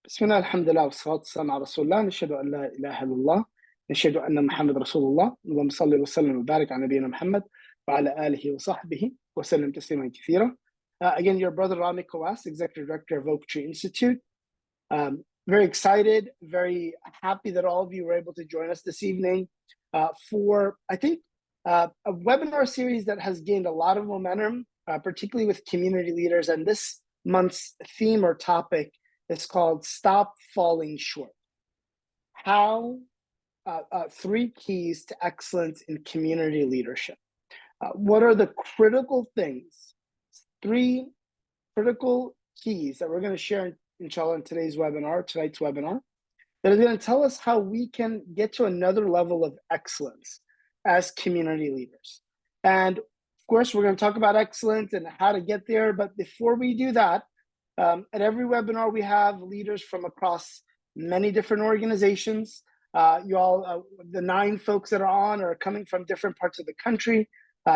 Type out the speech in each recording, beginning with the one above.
بسم الله الحمد لله والصلاة والسلام على رسول الله نشهد أن لا إله إلا الله نشهد أن محمد رسول الله اللهم صل وسلم وبارك على نبينا محمد وعلى آله وصحبه وسلم تسليما كثيرا. Again, your brother Rami Kawas, Executive Director of Oak Tree Institute. Very excited, very happy that all of you were able to join us this evening for, I think, a webinar series that has gained a lot of momentum, particularly with community leaders. And this month's theme or topic is called Stop Falling Short. How, 3 keys to excellence in community leadership. What are the critical things, 3 critical keys that we're going to share, inshallah, in tonight's webinar, that is going to tell us how we can get to another level of excellence as community leaders. And of course, we're going to talk about excellence and how to get there. But before we do that, at every webinar, we have leaders from across many different organizations. The 9 folks that are on are coming from different parts of the country,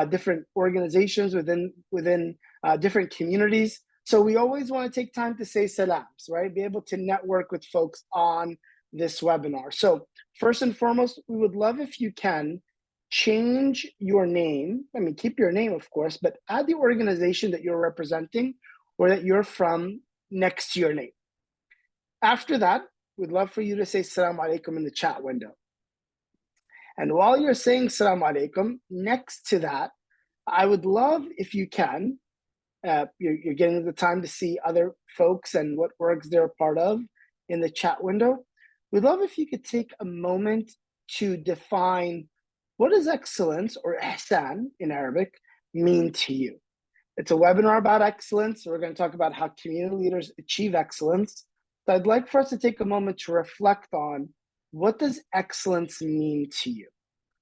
different organizations within different communities. So we always want to take time to say salams, right? Be able to network with folks on this webinar. So first and foremost, we would love if you can change your name. I mean, keep your name, of course, but add the organization that you're representing or that you're from next to your name. After that, we'd love for you to say Assalamu alaikum in the chat window. And while you're saying Assalamu alaikum, next to that, I would love if you can, you're getting the time to see other folks and what orgs they're a part of in the chat window. We'd love if you could take a moment to define what does excellence or ihsan in Arabic mean to you. It's a webinar about excellence. So we're going to talk about how community leaders achieve excellence. So I'd like for us to take a moment to reflect on what does excellence mean to you.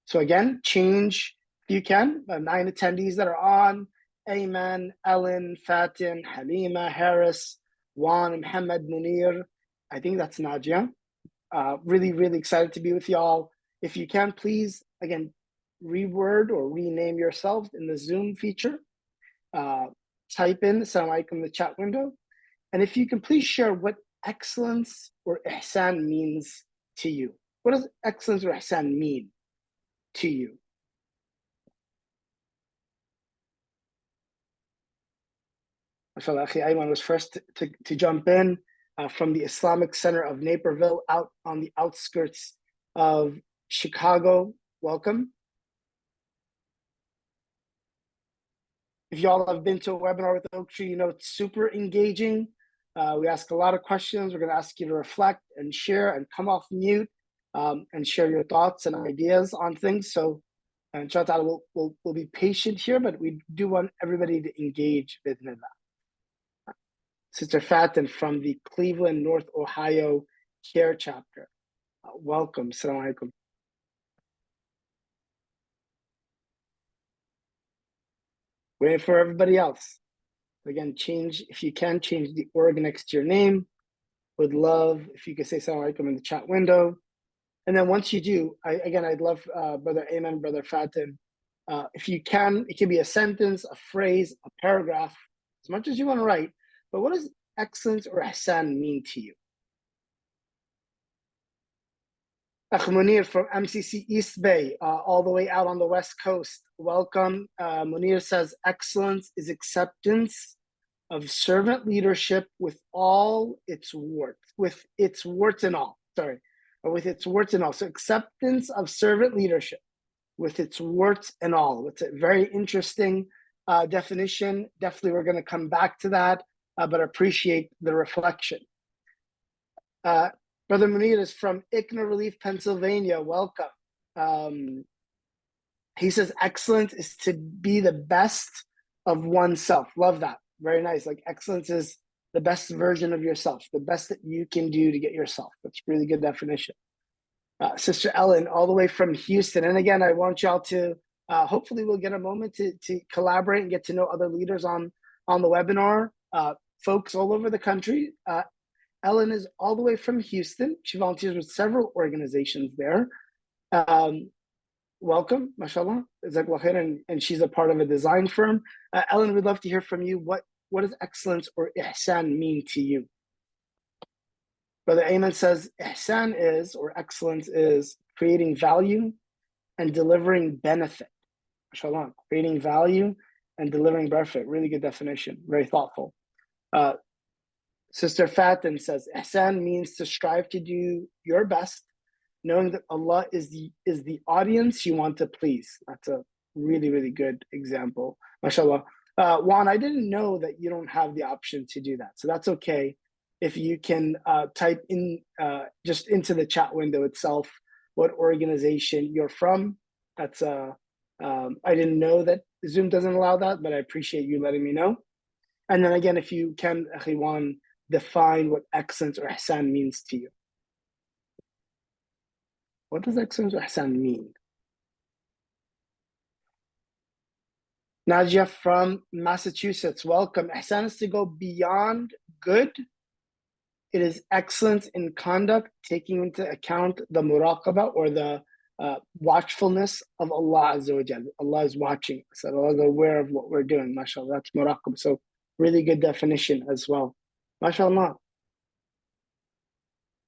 So again, change if you can. 9 attendees that are on: Ayman, Ellen, Fatin, Halima, Harris, Juan, Muhammad, Munir. I think that's Nadia. Really, really excited to be with y'all. If you can, please, again, reword or rename yourself in the Zoom feature. Type in Assalamu alaikum in the chat window. And if you can please share what excellence or ihsan means to you. What does excellence or ihsan mean to you? MashaAllah, Akhi Ayman was first to jump in from the Islamic Center of Naperville, out on the outskirts of Chicago. Welcome. If y'all have been to a webinar with Oak Tree, you know it's super engaging. We ask a lot of questions. We're going to ask you to reflect and share and come off mute and share your thoughts and ideas on things. So, inshallah, we'll be patient here, but we do want everybody to engage with that. Sister Fatin from the Cleveland, North Ohio CARE chapter. Welcome. Assalamu alaikum. Waiting for everybody else. Again, if you can, change the org next to your name. Would love if you could say Assalamu alaikum in the chat window. And then once you do, I'd love Brother Ayman, Brother Fatin, if you can, it can be a sentence, a phrase, a paragraph, as much as you want to write. But what does excellence or ihsan mean to you? Akh Munir from MCC East Bay, all the way out on the West Coast. Welcome. Munir says, excellence is acceptance of servant leadership with all its warts, with its warts and all. So acceptance of servant leadership with its warts and all. It's a very interesting definition. Definitely we're going to come back to that, but appreciate the reflection. Brother Munir is from ICNA Relief, Pennsylvania. Welcome. He says, excellence is to be the best of oneself. Love that. Very nice. Like excellence is the best version of yourself, the best that you can do to get yourself. That's a really good definition. Sister Ellen, all the way from Houston. And again, I want y'all to, hopefully we'll get a moment to collaborate and get to know other leaders on the webinar. Folks all over the country. Ellen is all the way from Houston. She volunteers with several organizations there. Welcome, mashallah. And she's a part of a design firm. Ellen, we'd love to hear from you. What does excellence or ihsan mean to you? Brother Ayman says, ihsan is, or excellence is, creating value and delivering benefit. MashaAllah, creating value and delivering benefit. Really good definition, very thoughtful. Sister Fatin says, ihsan means to strive to do your best, knowing that Allah is the audience you want to please. That's a really, really good example. MashaAllah. Juan, I didn't know that you don't have the option to do that. So that's okay. If you can type in just into the chat window itself what organization you're from. That's I didn't know that Zoom doesn't allow that, but I appreciate you letting me know. And then again, if you can, Akhi Juan, define what excellence or ihsan means to you. What does excellence or ihsan mean? Najia from Massachusetts, welcome. Ihsan is to go beyond good. It is excellence in conduct, taking into account the muraqabah, or the watchfulness of Allah Azza wa Jal. Allah is watching us, so Allah is aware of what we're doing. MashaAllah, that's muraqabah. So really good definition as well. MashaAllah.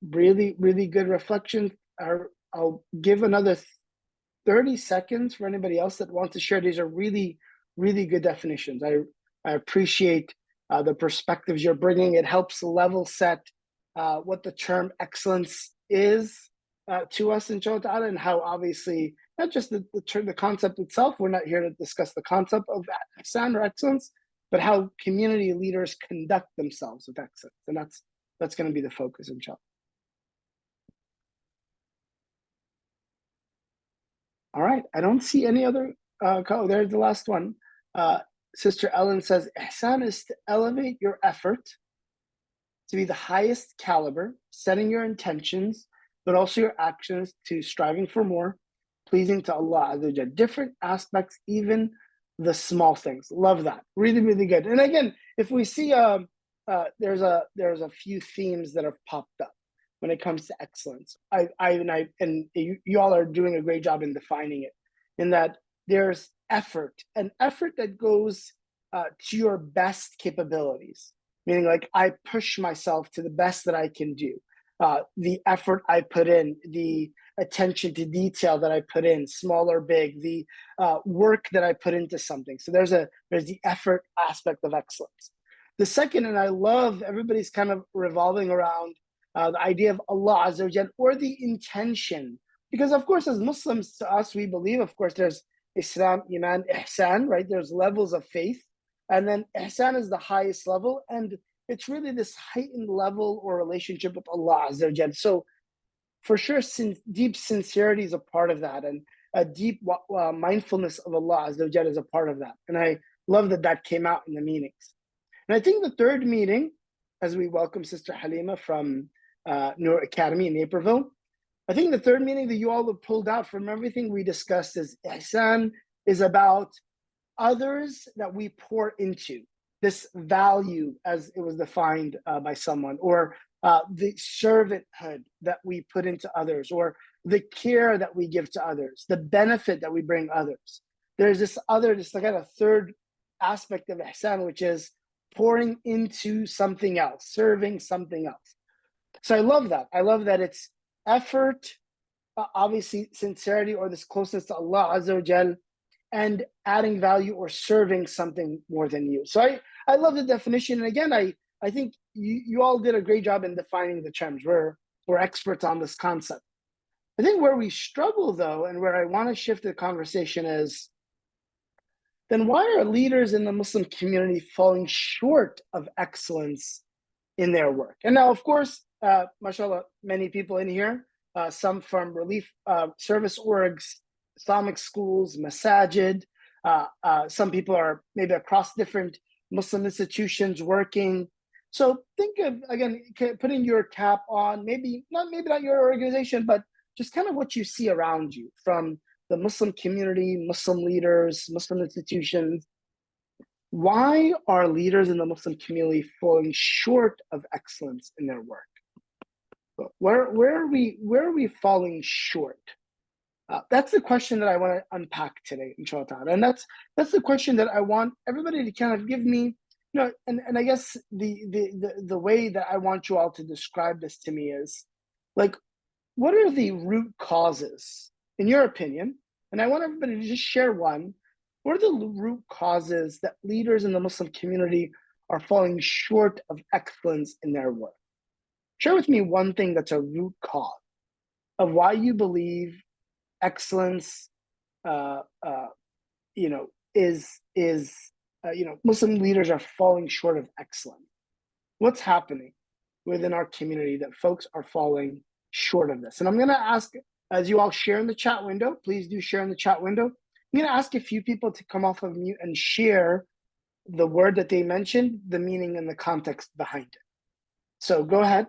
Really, really good reflection. I'll give another 30 seconds for anybody else that wants to share. These are really, really good definitions. I appreciate the perspectives you're bringing. It helps level set what the term excellence is to us, inshallah, and how obviously not just the term, the concept itself. We're not here to discuss the concept of ihsan or excellence, but how community leaders conduct themselves with excellence, and that's going to be the focus, inshallah. All right, I don't see any other. There's the last one. Sister Ellen says, ihsan is to elevate your effort to be the highest caliber, setting your intentions, but also your actions to striving for more, pleasing to Allah. Different aspects, even the small things. Love that. Really, really good. And again, if we see, there's a few themes that have popped up when it comes to excellence. You all are doing a great job in defining it, in that there's effort, an effort that goes to your best capabilities, meaning like I push myself to the best that I can do. The effort I put in, the attention to detail that I put in, small or big, the work that I put into something. So there's the effort aspect of excellence. The second, and I love, everybody's kind of revolving around the idea of Allah Azza wa Jal, or the intention. Because of course, as Muslims, to us, we believe, of course, there's Islam, Iman, Ihsan, right? There's levels of faith. And then Ihsan is the highest level. And it's really this heightened level or relationship with Allah Azza wa Jal. So for sure, deep sincerity is a part of that. And a deep mindfulness of Allah Azza wa Jal is a part of that. And I love that came out in the meanings. And I think the third meaning, as we welcome Sister Halima from Noor Academy in Naperville, I think the third meaning that you all have pulled out from everything we discussed is ihsan is about others that we pour into, this value as it was defined by someone, or the servanthood that we put into others, or the care that we give to others, the benefit that we bring others. There's this like a third aspect of ihsan, which is pouring into something else, serving something else. So I love that. I love that it's effort, obviously sincerity, or this closeness to Allah Azza wa Jal, and adding value or serving something more than you. So I love the definition. And again, I think you all did a great job in defining the terms. We're experts on this concept. I think where we struggle, though, and where I want to shift the conversation is, then why are leaders in the Muslim community falling short of excellence in their work? And now, of course, mashallah, many people in here, some from relief service orgs, Islamic schools, masjid. Some people are maybe across different Muslim institutions working. So think of, again, putting your cap on, maybe not your organization, but just kind of what you see around you from the Muslim community, Muslim leaders, Muslim institutions. Why are leaders in the Muslim community falling short of excellence in their work? Where are we falling short? That's the question that I want to unpack today, inshallah. And that's the question that I want everybody to kind of give me No, and I guess the way that I want you all to describe this to me is like, what are the root causes, in your opinion? And I want everybody to just share one. What are the root causes that leaders in the Muslim community are falling short of excellence in their work? Share with me one thing that's a root cause of why you believe excellence, uh, uh, you know, is Muslim leaders are falling short of excellence. What's happening within our community that folks are falling short of this? And I'm going to ask, as you all share in the chat window, please do share in the chat window. I'm going to ask a few people to come off of mute and share the word that they mentioned, the meaning and the context behind it. So go ahead,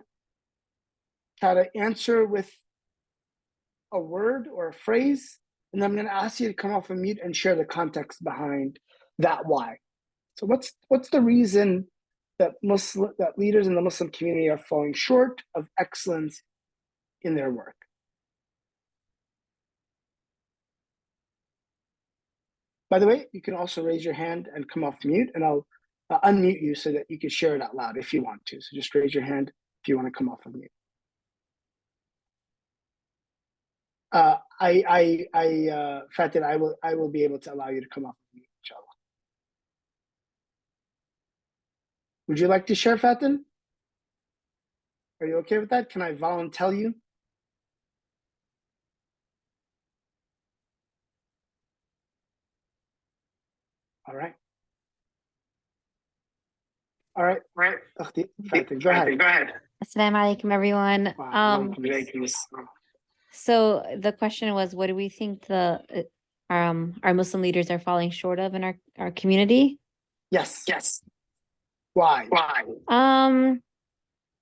try to answer with a word or a phrase, and then I'm going to ask you to come off of mute and share the context behind that why. So what's the reason that leaders in the Muslim community are falling short of excellence in their work? By the way, you can also raise your hand and come off mute, and I'll unmute you so that you can share it out loud if you want to. So just raise your hand if you want to come off of mute. Fatin, I will be able to allow you to come off of mute, inshallah. Would you like to share, Fatin? Are you okay with that? Can I volunteer you? All right. All right. Fatin, go ahead. Assalamu alaikum, everyone. Wow, So the question was, what do we think our Muslim leaders are falling short of in our community? Yes. Why?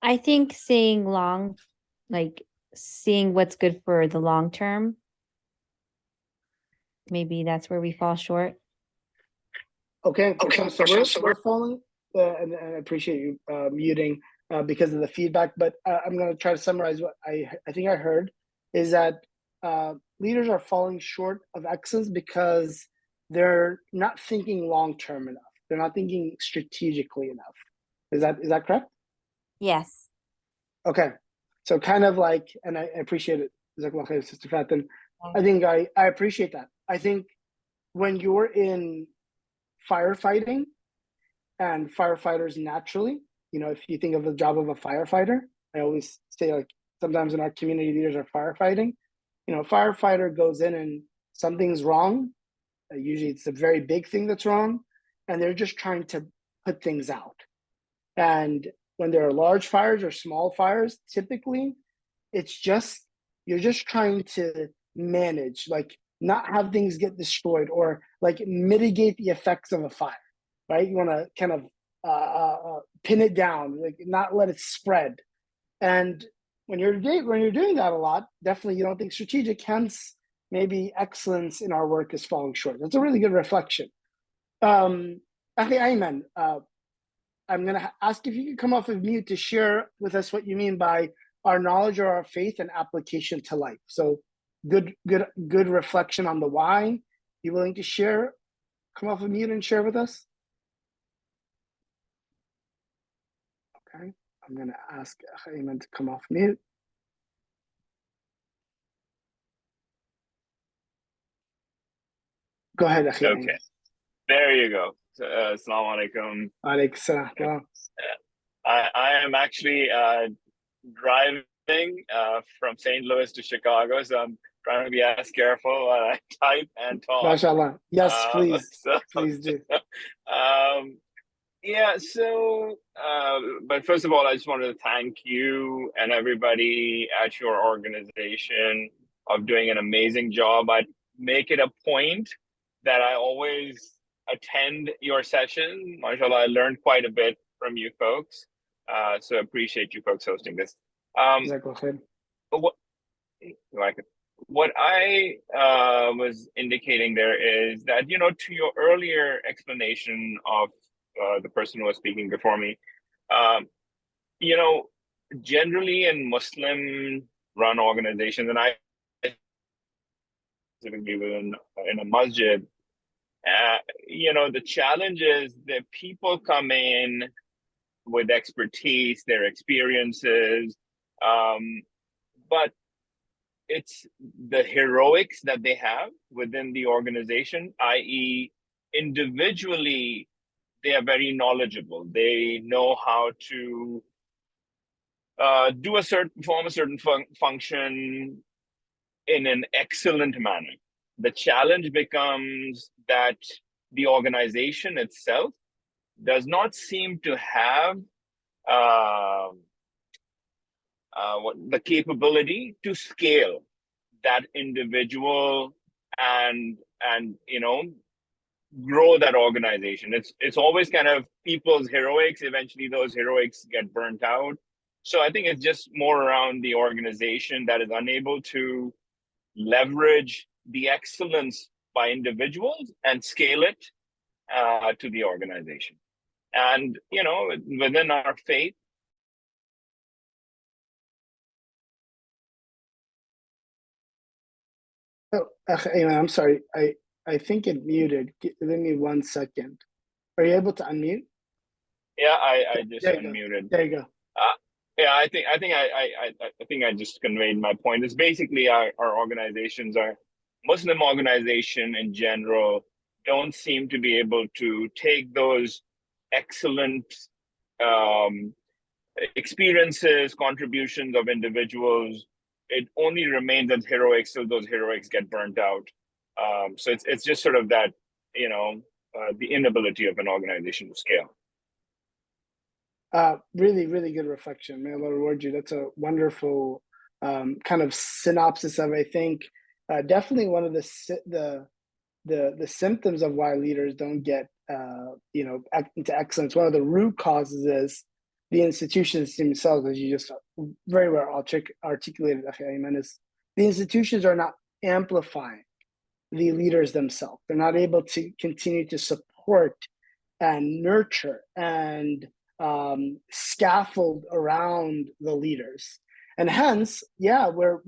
I think seeing what's good for the long term. Maybe that's where we fall short. Okay. So we're falling, and I appreciate you muting because of the feedback. But I'm going to try to summarize what I think I heard is that leaders are falling short of excellence because they're not thinking long term enough. They're not thinking strategically enough. Is that correct? Yes. Okay. So kind of like, and I appreciate it, Jazakallah khair, Sister Fatin. I think I appreciate that. I think when you're in firefighting, and firefighters naturally, if you think of the job of a firefighter, I always say, like, sometimes in our community, leaders are firefighting. A firefighter goes in and something's wrong. Usually it's a very big thing that's wrong, and they're just trying to put things out. And when there are large fires or small fires, typically you're just trying to manage, like, not have things get destroyed or like mitigate the effects of a fire, right? You want to kind of pin it down, like not let it spread. And when you're doing that a lot, definitely you don't think strategic. Hence, maybe excellence in our work is falling short. That's a really good reflection. Akhi Ayman, I'm going to ask if you could come off of mute to share with us what you mean by our knowledge or our faith and application to life. So good reflection on the why. You willing to share? Come off of mute and share with us. Okay, I'm going to ask Ayman to come off mute. Go ahead, Akhi. Okay, there you go. Assalamu alaikum. Alaikum salam. I am actually driving from St. Louis to Chicago, so I'm trying to be as careful when I type and talk. MashaAllah. Yes, please. Please do. But first of all, I just wanted to thank you and everybody at your organization of doing an amazing job. I make it a point that I always attend your session. MashaAllah, I learned quite a bit from you folks. So appreciate you folks hosting this. What I was indicating there is that, to your earlier explanation of the person who was speaking before me, generally in Muslim-run organizations, and I specifically in a masjid, The challenge is that people come in with expertise, their experiences, but it's the heroics that they have within the organization, i.e., individually, they are very knowledgeable. They know how to perform a certain function in an excellent manner. The challenge becomes that the organization itself does not seem to have the capability to scale that individual and grow that organization. It's always kind of people's heroics. Eventually, those heroics get burnt out. So I think it's just more around the organization that is unable to leverage the excellence by individuals and scale it to the organization. And within our faith, Oh, Ayman, I'm sorry. I think it muted. Give me 1 second. Are you able to unmute? yeah, I just There you go. unmuted. There you go. Yeah, I think I just conveyed my point. It's basically our organizations, our Muslim organization in general, don't seem to be able to take those excellent experiences, contributions of individuals. It only remains as heroics till those heroics get burnt out. So it's just sort of that, the inability of an organization to scale. Really, really good reflection. May Allah reward you. That's a wonderful kind of synopsis of, I think, definitely one of the symptoms of why leaders don't get into excellence. One of the root causes is the institutions themselves, as you just very well articulated, Ayman, is the institutions are not amplifying the leaders themselves. They're not able to continue to support and nurture and scaffold around the leaders. And hence, yeah, we're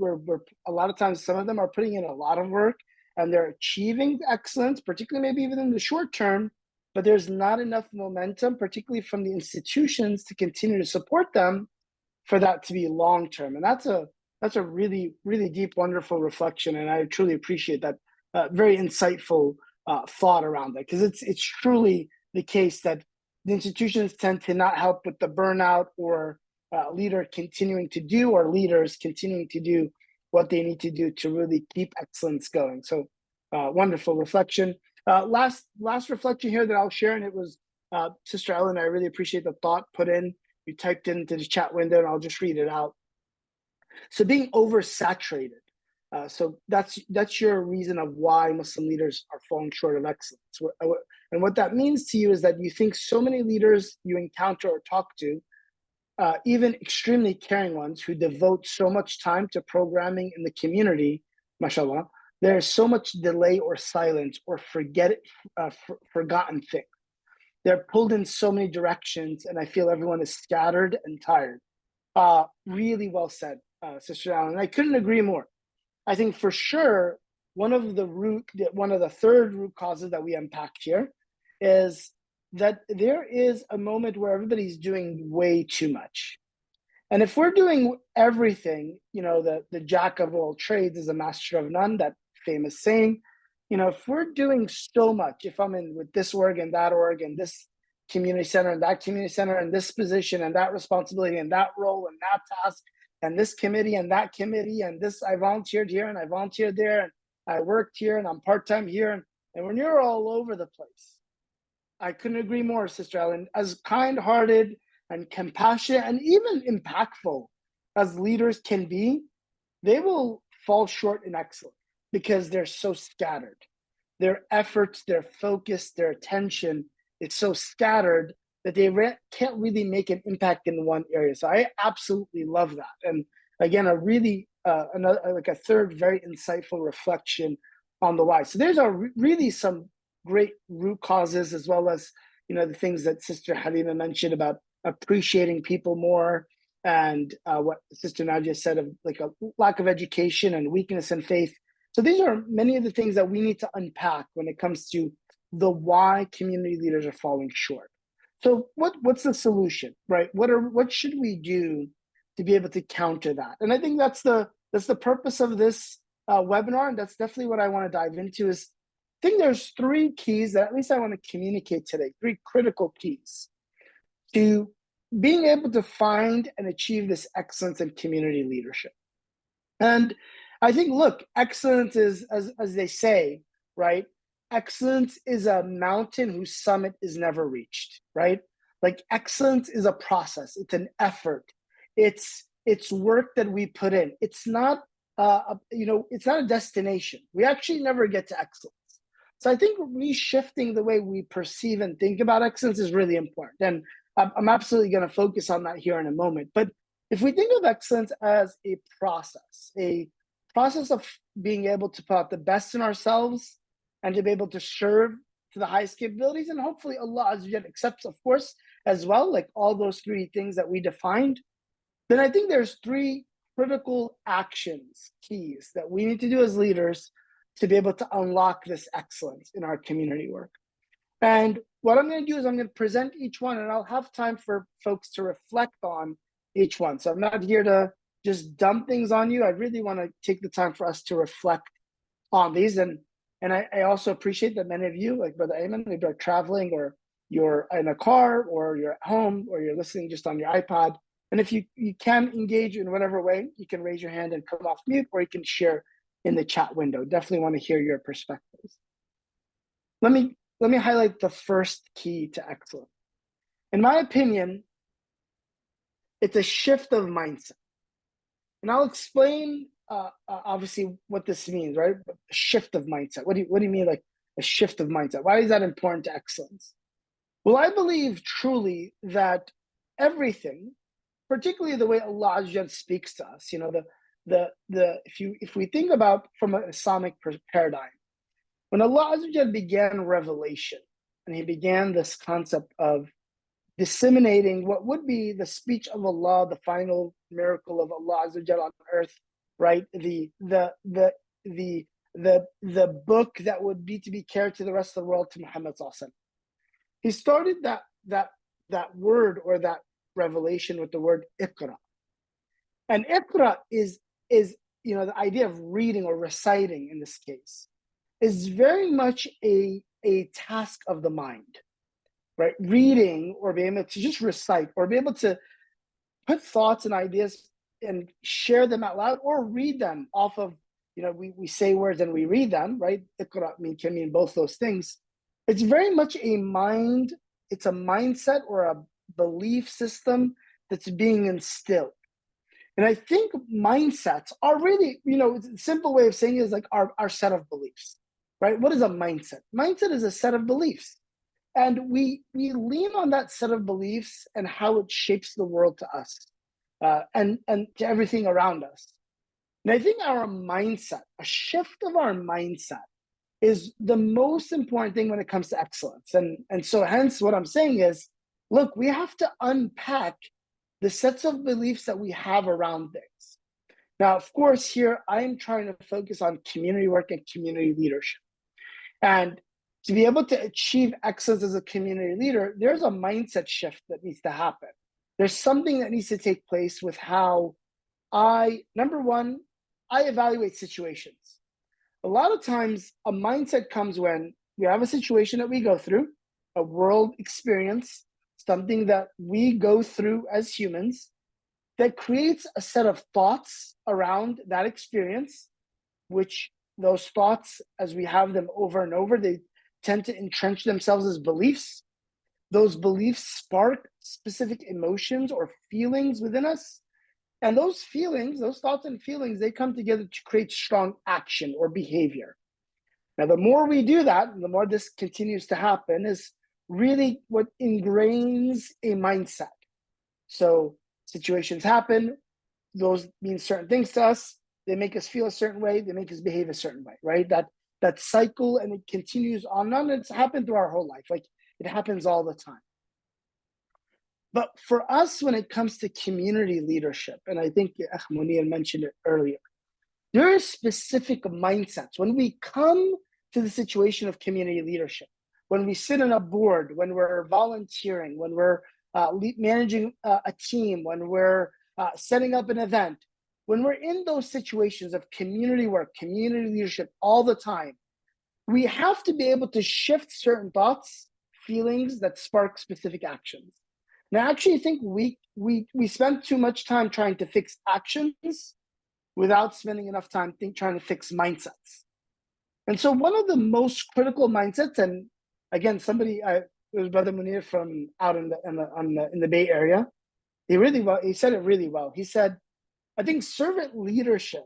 a lot of times, some of them are putting in a lot of work and they're achieving excellence, particularly maybe even in the short term, but there's not enough momentum, particularly from the institutions, to continue to support them for that to be long term. And that's a really, really deep, wonderful reflection. And I truly appreciate that very insightful thought around that, because it's truly the case that the institutions tend to not help with the burnout or leaders continuing to do what they need to do to really keep excellence going. So wonderful reflection. Last reflection here that I'll share, and it was Sister Ellen, I really appreciate the thought put in. You typed into the chat window, and I'll just read it out. So being oversaturated. So that's your reason of why Muslim leaders are falling short of excellence. And what that means to you is that you think so many leaders you encounter or talk to, even extremely caring ones who devote so much time to programming in the community, mashallah, there's so much delay or silence or forgotten things. They're pulled in so many directions, and I feel everyone is scattered and tired. Really well said, Sister Allen. And I couldn't agree more. I think for sure, one of the third root causes that we unpacked here is that there is a moment where everybody's doing way too much. And if we're doing everything, the jack of all trades is a master of none, that famous saying. If we're doing so much, if I'm in with this org and that org and this community center and that community center and this position and that responsibility and that role and that task and this committee and that committee and this, I volunteered here and I volunteered there and I worked here and I'm part-time here. And when you're all over the place, I couldn't agree more, Sister Ellen. As kind-hearted and compassionate and even impactful as leaders can be, they will fall short in excellence because they're so scattered. Their efforts, their focus, their attention, it's so scattered that they can't really make an impact in one area. So I absolutely love that. And again, a third very insightful reflection on the why. So there's really some great root causes, as well as the things that Sister Halima mentioned about appreciating people more, and what Sister Nadia said of like a lack of education and weakness in faith. So these are many of the things that we need to unpack when it comes to the why community leaders are falling short. So what's the solution, right? What should we do to be able to counter that? And I think that's the purpose of this webinar, and that's definitely what I want to dive into. Is I think there's 3 keys that at least I want to communicate today, 3 critical keys to being able to find and achieve this excellence in community leadership. And I think, look, excellence is, as they say, right? Excellence is a mountain whose summit is never reached, right? Like excellence is a process. It's an effort. It's work that we put in. It's not, it's not a destination. We actually never get to excellence. So I think reshifting the way we perceive and think about excellence is really important. And I'm absolutely going to focus on that here in a moment. But if we think of excellence as a process of being able to put out the best in ourselves and to be able to serve to the highest capabilities, and hopefully Allah Azza wa Jalla accepts, of course, as well, like all those 3 things that we defined, then I think there's 3 critical actions, keys that we need to do as leaders to be able to unlock this excellence in our community work. And what I'm going to do is I'm going to present each one, and I'll have time for folks to reflect on each one. So I'm not here to just dump things on you. I really want to take the time for us to reflect on these. And I also appreciate that many of you, like Brother Ayman, maybe are traveling, or you're in a car, or you're at home, or you're listening just on your iPad. And if you can engage in whatever way, you can raise your hand and come off mute, or you can share in the chat window. Definitely want to hear your perspectives. Let me highlight the first key to excellence. In my opinion, it's a shift of mindset. And I'll explain, obviously, what this means, right? A shift of mindset. What do you mean, like a shift of mindset? Why is that important to excellence? Well, I believe truly that everything, particularly the way Allah Azza wa Jalla speaks to us, if we think about from an Islamic paradigm, when Allah Azza wa Jalla began revelation, and He began this concept of disseminating what would be the speech of Allah, the final miracle of Allah Azza wa Jalla on earth, right? The book that would be to be carried to the rest of the world, to Muhammad Sallallahu Alaihi Wasallam. He started that word, or that revelation, with the word Iqra. And Iqra is the idea of reading or reciting in this case is very much a task of the mind, right? Reading, or being able to just recite, or be able to put thoughts and ideas and share them out loud, or read them off of, we say words and we read them, right? Iqra can mean both those things. It's very much it's a mindset or a belief system that's being instilled. And I think mindsets are really, a simple way of saying it is like our set of beliefs, right? What is a mindset? Mindset is a set of beliefs. And we lean on that set of beliefs and how it shapes the world to us, and to everything around us. And I think our mindset, a shift of our mindset, is the most important thing when it comes to excellence. And so hence what I'm saying is, look, we have to unpack the sets of beliefs that we have around things. Now, of course, here I'm trying to focus on community work and community leadership. And to be able to achieve excellence as a community leader, there's a mindset shift that needs to happen. There's something that needs to take place with how number one, I evaluate situations. A lot of times a mindset comes when we have a situation that we go through, a world experience, something that we go through as humans, that creates a set of thoughts around that experience, which those thoughts, as we have them over and over, they tend to entrench themselves as beliefs. Those beliefs spark specific emotions or feelings within us. And those feelings, those thoughts and feelings, they come together to create strong action or behavior. Now, the more we do that, the more this continues to happen, is really what ingrains a mindset. So situations happen, those mean certain things to us, they make us feel a certain way, they make us behave a certain way, right? That cycle, and it continues on and on. It's happened through our whole life. Like, it happens all the time. But for us, when it comes to community leadership, and I think Munir mentioned it earlier, there are specific mindsets. When we come to the situation of community leadership, when we sit on a board, when we're volunteering, when we're managing a team, when we're setting up an event, when we're in those situations of community work, community leadership all the time, we have to be able to shift certain thoughts, feelings that spark specific actions. And I actually think we spend too much time trying to fix actions without spending enough time trying to fix mindsets. And so one of the most critical mindsets, and again, it was Brother Munir from out in the Bay Area. He said it really well. He said, I think servant leadership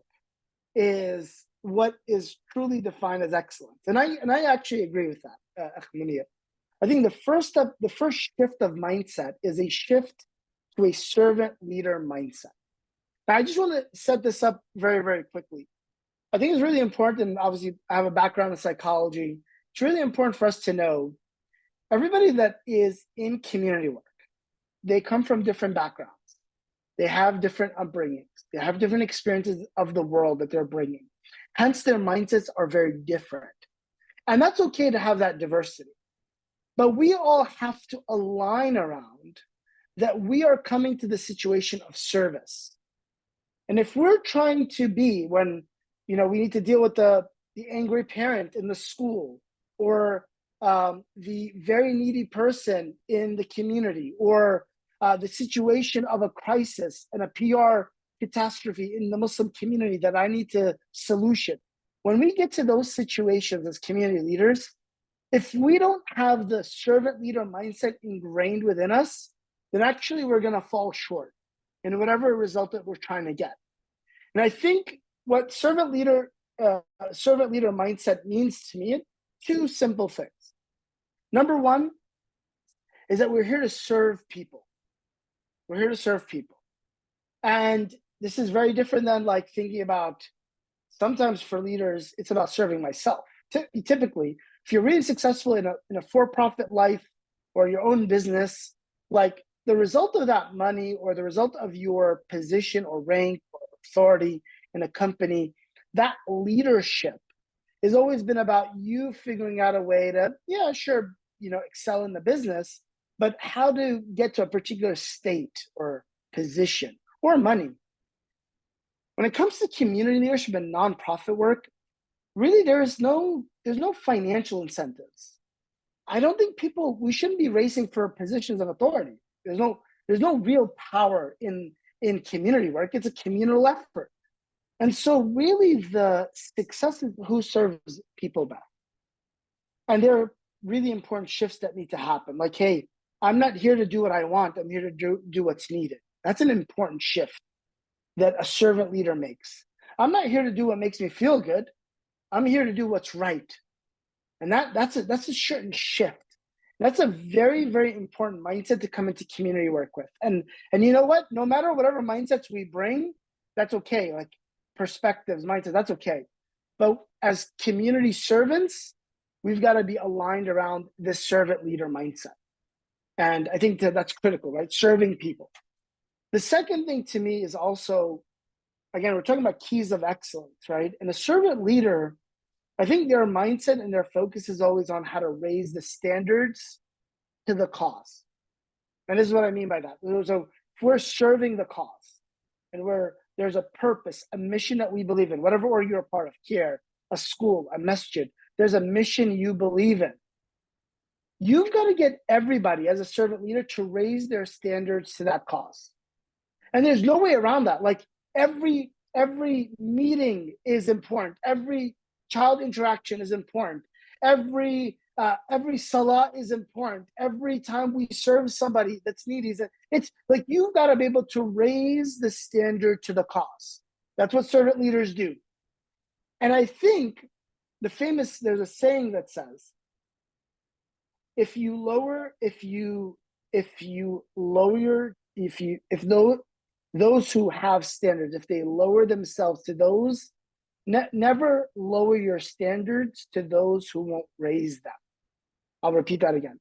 is what is truly defined as excellence. And I actually agree with that, Munir. I think the first shift of mindset is a shift to a servant leader mindset. Now, I just want to set this up very, very quickly. I think it's really important, and obviously I have a background in psychology. It's really important for us to know everybody that is in community work, they come from different backgrounds. They have different upbringings. They have different experiences of the world that they're bringing. Hence, their mindsets are very different. And that's okay to have that diversity. But we all have to align around that we are coming to the situation of service. And if we're trying to be, when we need to deal with the angry parent in the school, or the very needy person in the community, or the situation of a crisis and a PR catastrophe in the Muslim community that I need to solution. When we get to those situations as community leaders, if we don't have the servant leader mindset ingrained within us, then actually we're going to fall short in whatever result that we're trying to get. And I think what servant leader mindset means to me, two simple things. Number one is that we're here to serve people. We're here to serve people. And this is very different than like thinking about, sometimes for leaders, it's about serving myself. Typically, if you're really successful in a for-profit life or your own business, like the result of that money or the result of your position or rank or authority in a company, that leadership has always been about you figuring out a way to, excel in the business, but how to get to a particular state or position or money. When it comes to community leadership and nonprofit work, really there's no financial incentives. I don't think we shouldn't be racing for positions of authority. There's no real power in community work. It's a communal effort. And so really the success is who serves people best. And there are really important shifts that need to happen. Like, hey, I'm not here to do what I want. I'm here to do what's needed. That's an important shift that a servant leader makes. I'm not here to do what makes me feel good. I'm here to do what's right. And that's a certain shift. That's a very, very important mindset to come into community work with. And you know what? No matter whatever mindsets we bring, that's okay. Like perspectives, mindset, that's okay. But as community servants, we've got to be aligned around this servant leader mindset. And I think that's critical, right? Serving people. The second thing to me is also, again, we're talking about keys of excellence, right? And a servant leader, I think their mindset and their focus is always on how to raise the standards to the cause. And this is what I mean by that. So if we're serving the cause and there's a purpose, a mission that we believe in, whatever org you're a part of, care, a school, a masjid, there's a mission you believe in. You've got to get everybody as a servant leader to raise their standards to that cause. And there's no way around that. Like every meeting is important. Every child interaction is important. Every salah is important. Every time we serve somebody that's needy, it's like you've got to be able to raise the standard to the cause. That's what servant leaders do. And I think there's a saying that says, if those who have standards, if they lower themselves to those, never lower your standards to those who won't raise them. I'll repeat that again.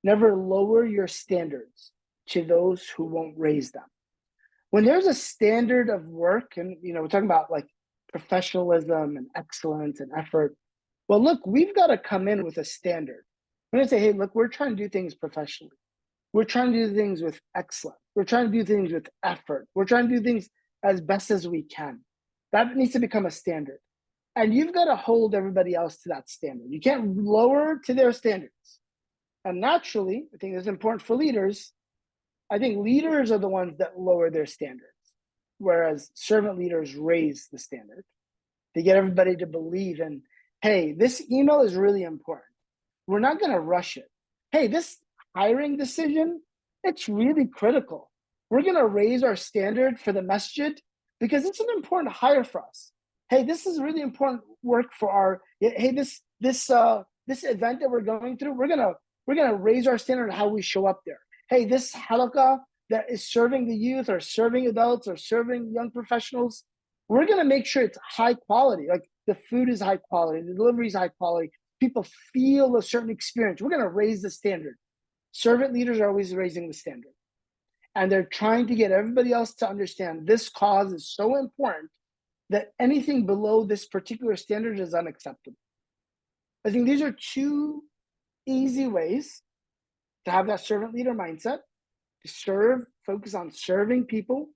Never lower your standards to those who won't raise them. When there's a standard of work, and we're talking about like professionalism and excellence and effort, well, look, we've got to come in with a standard. We're going to say, hey, look, we're trying to do things professionally. We're trying to do things with excellence. We're trying to do things with effort. We're trying to do things as best as we can. That needs to become a standard. And you've got to hold everybody else to that standard. You can't lower to their standards. And naturally, I think it's important for leaders. I think leaders are the ones that lower their standards, whereas servant leaders raise the standard. They get everybody to believe in, hey, this email is really important. We're not going to rush it. Hey, this hiring decision, it's really critical. We're going to raise our standard for the masjid because it's an important hire for us. Hey, this is really important work for our, hey, this event that we're going through, we're gonna raise our standard of how we show up there. Hey, this halaqah that is serving the youth or serving adults or serving young professionals, we're gonna make sure it's high quality. Like the food is high quality, the delivery is high quality. People feel a certain experience. We're gonna raise the standard. Servant leaders are always raising the standard. And they're trying to get everybody else to understand this cause is so important that anything below this particular standard is unacceptable. I think these are two easy ways to have that servant leader mindset, to serve, focus on serving people,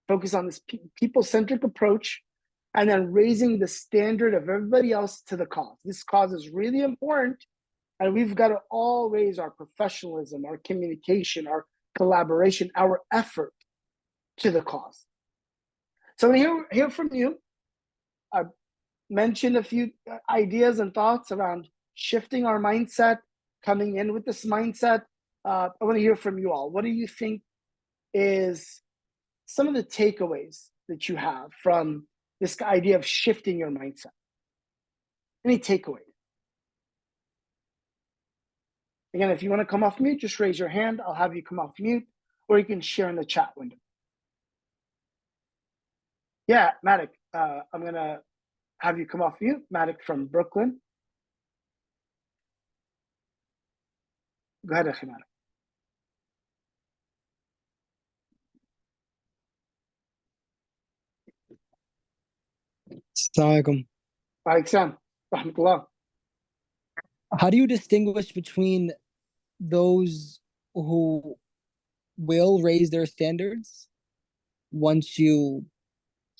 focus on this people-centric approach, and then raising the standard of everybody else to the cause. This cause is really important, and we've got to all raise our professionalism, our communication, our collaboration, our effort to the cause. So I hear from you. I mentioned a few ideas and thoughts around shifting our mindset, coming in with this mindset. I want to hear from you all. What do you think is some of the takeaways that you have from this idea of shifting your mindset? Any takeaways? Again, if you want to come off mute, just raise your hand. I'll have you come off mute, or you can share in the chat window. Yeah, Madik, I'm going to have you come off mute. Madik from Brooklyn. Go ahead, Akhi Madik. Assalamualaikum. Waalaikum salam. Rahmatullah. How do you distinguish between those who will raise their standards once you,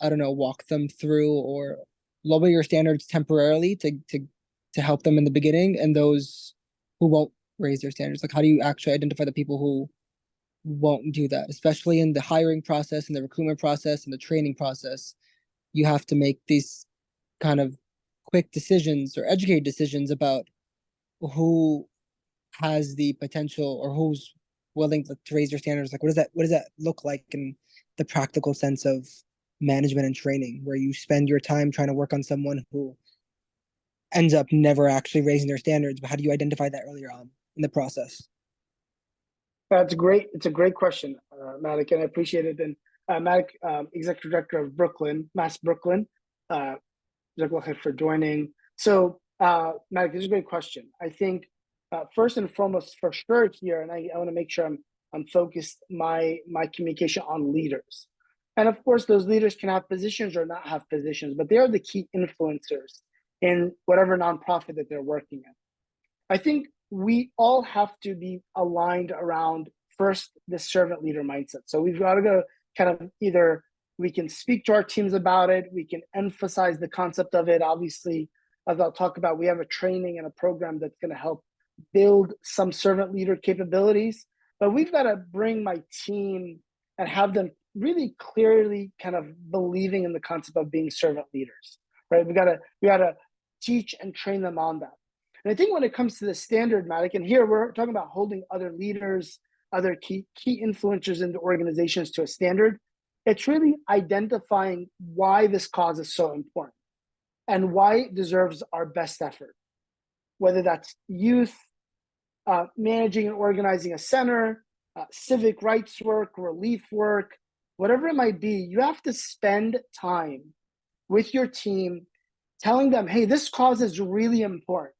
I don't know, walk them through or lower your standards temporarily to help them in the beginning, and those who won't raise their standards? Like, how do you actually identify the people who won't do that, especially in the hiring process, and the recruitment process, and the training process? You have to make these kind of quick decisions or educated decisions about who has the potential or who's willing to raise their standards. Like, what does that look like in the practical sense of management and training, where you spend your time trying to work on someone who ends up never actually raising their standards? But how do you identify that earlier on in the process? That's great. It's a great question, Madik, and I appreciate it. And Madik, Executive Director of Brooklyn, Mass Brooklyn, for joining. So, Madik, this is a great question. I think first and foremost, for sure here, and I want to make sure I'm focused my communication on leaders. And of course, those leaders can have positions or not have positions, but they are the key influencers in whatever nonprofit that they're working in. I think we all have to be aligned around first the servant leader mindset. So we've got to go kind of either we can speak to our teams about it, we can emphasize the concept of it. Obviously, as I'll talk about, we have a training and a program that's going to help build some servant leader capabilities, but we've got to bring my team and have them really clearly kind of believing in the concept of being servant leaders, right? We got to teach and train them on that. And I think when it comes to the standard, Madik, and here we're talking about holding other leaders, other key influencers in the organizations to a standard, it's really identifying why this cause is so important and why it deserves our best effort. Whether that's youth, managing and organizing a center, civic rights work, relief work, whatever it might be, you have to spend time with your team telling them, hey, this cause is really important.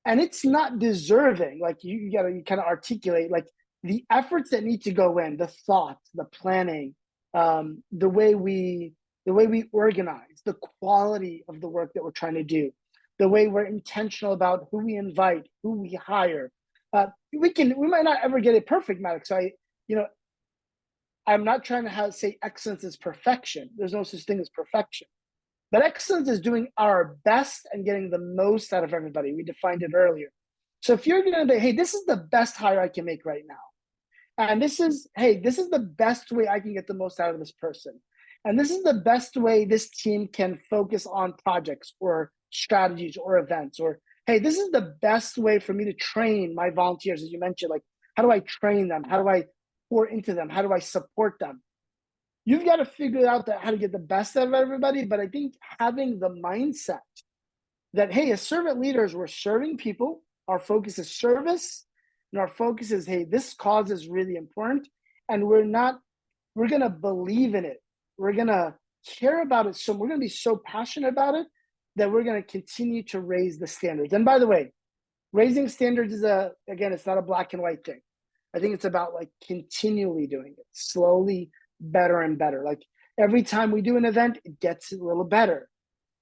And it's not deserving, like you kind of articulate like the efforts that need to go in, the thoughts, the planning, the way we organize, the quality of the work that we're trying to do, the way we're intentional about who we invite, who we hire. We might not ever get it perfect, Malik. So I'm not trying to say excellence is perfection. There's no such thing as perfection. But excellence is doing our best and getting the most out of everybody. We defined it earlier. So if you're going to be, hey, this is the best hire I can make right now. And this is the best way I can get the most out of this person. And this is the best way this team can focus on projects or strategies or events. Or, hey, this is the best way for me to train my volunteers, as you mentioned. Like, how do I train them? How do I pour into them? How do I support them? You've got to figure out how to get the best out of everybody. But I think having the mindset that, hey, as servant leaders, we're serving people. Our focus is service. And our focus is, hey, this cause is really important. And we're going to believe in it. We're going to care about it. So we're going to be so passionate about it that we're going to continue to raise the standards. And by the way, raising standards is again, it's not a black and white thing. I think it's about like continually doing it, slowly, better and better. Like every time we do an event, it gets a little better.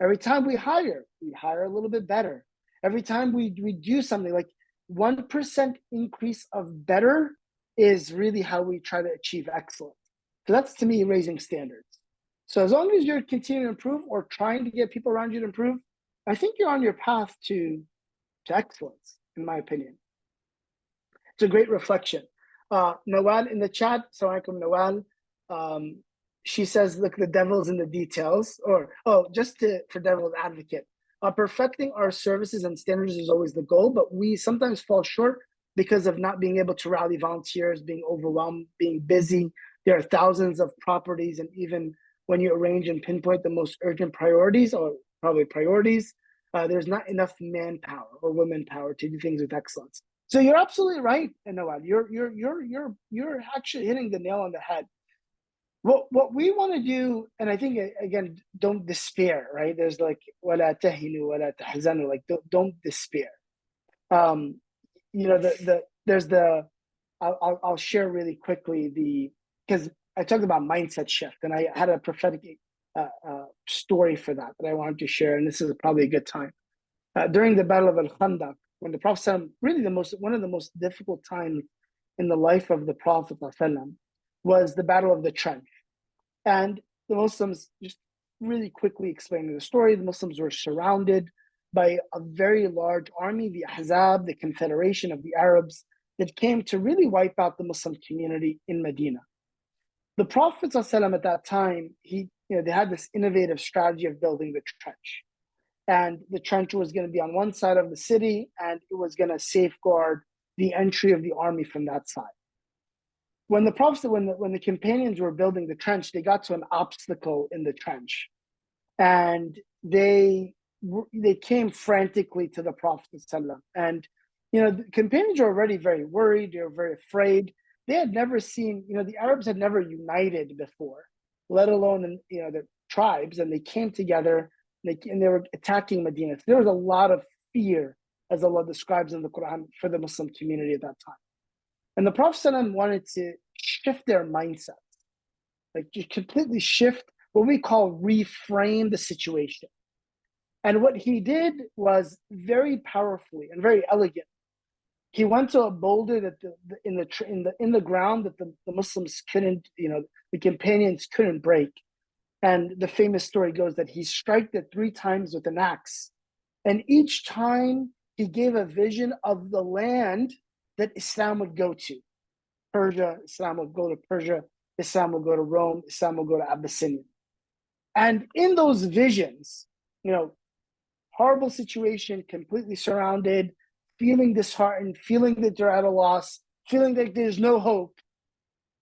Every time we hire a little bit better. Every time we do something, like 1% increase of better is really how we try to achieve excellence. So that's, to me, raising standards. So as long as you're continuing to improve or trying to get people around you to improve, I think you're on your path to excellence, in my opinion. It's a great reflection. Nawal in the chat, Assalamu alaikum, Nawal. She says, look, the devil's in the details. For devil's advocate. Perfecting our services and standards is always the goal, but we sometimes fall short because of not being able to rally volunteers, being overwhelmed, being busy. There are thousands of properties, and even when you arrange and pinpoint the most urgent priorities, or probably priorities, there's not enough manpower or women power to do things with excellence. So you're absolutely right, Nawal. You're actually hitting the nail on the head. What we want to do, and I think, again, don't despair, right? There's like وَلَا تَهِنُوا وَلَا تَحْزَنُوا, like don't despair. I'll share really quickly because I talked about mindset shift, and I had a prophetic story for that I wanted to share, and this is probably a good time. During the Battle of Al-Khandaq, when the Prophet, really one of the most difficult times in the life of the Prophet was the Battle of the Trench. And the Muslims, just really quickly explaining the story, the Muslims were surrounded by a very large army, the Ahzab, the confederation of the Arabs, that came to really wipe out the Muslim community in Medina. The Prophet ﷺ at that time, they had this innovative strategy of building the trench. And the trench was going to be on one side of the city, and it was going to safeguard the entry of the army from that side. When the Prophet, when the companions were building the trench, they got to an obstacle in the trench, and they came frantically to the Prophet ﷺ. And the companions were already very worried; they were very afraid. They had never seen, the Arabs had never united before, let alone the tribes, and they came together and they were attacking Medina. So there was a lot of fear, as Allah describes in the Quran, for the Muslim community at that time. And the Prophet ﷺ wanted to shift their mindset, like just completely shift, what we call reframe the situation. And what he did was very powerfully and very elegant. He went to a boulder that in the ground that the Muslims couldn't, the companions couldn't break. And the famous story goes that he struck it 3 times with an axe. And each time he gave a vision of the land that Islam would go to. Persia, Islam will go to Persia. Islam will go to Rome. Islam will go to Abyssinia. And in those visions, horrible situation, completely surrounded, feeling disheartened, feeling that they're at a loss, feeling that there's no hope,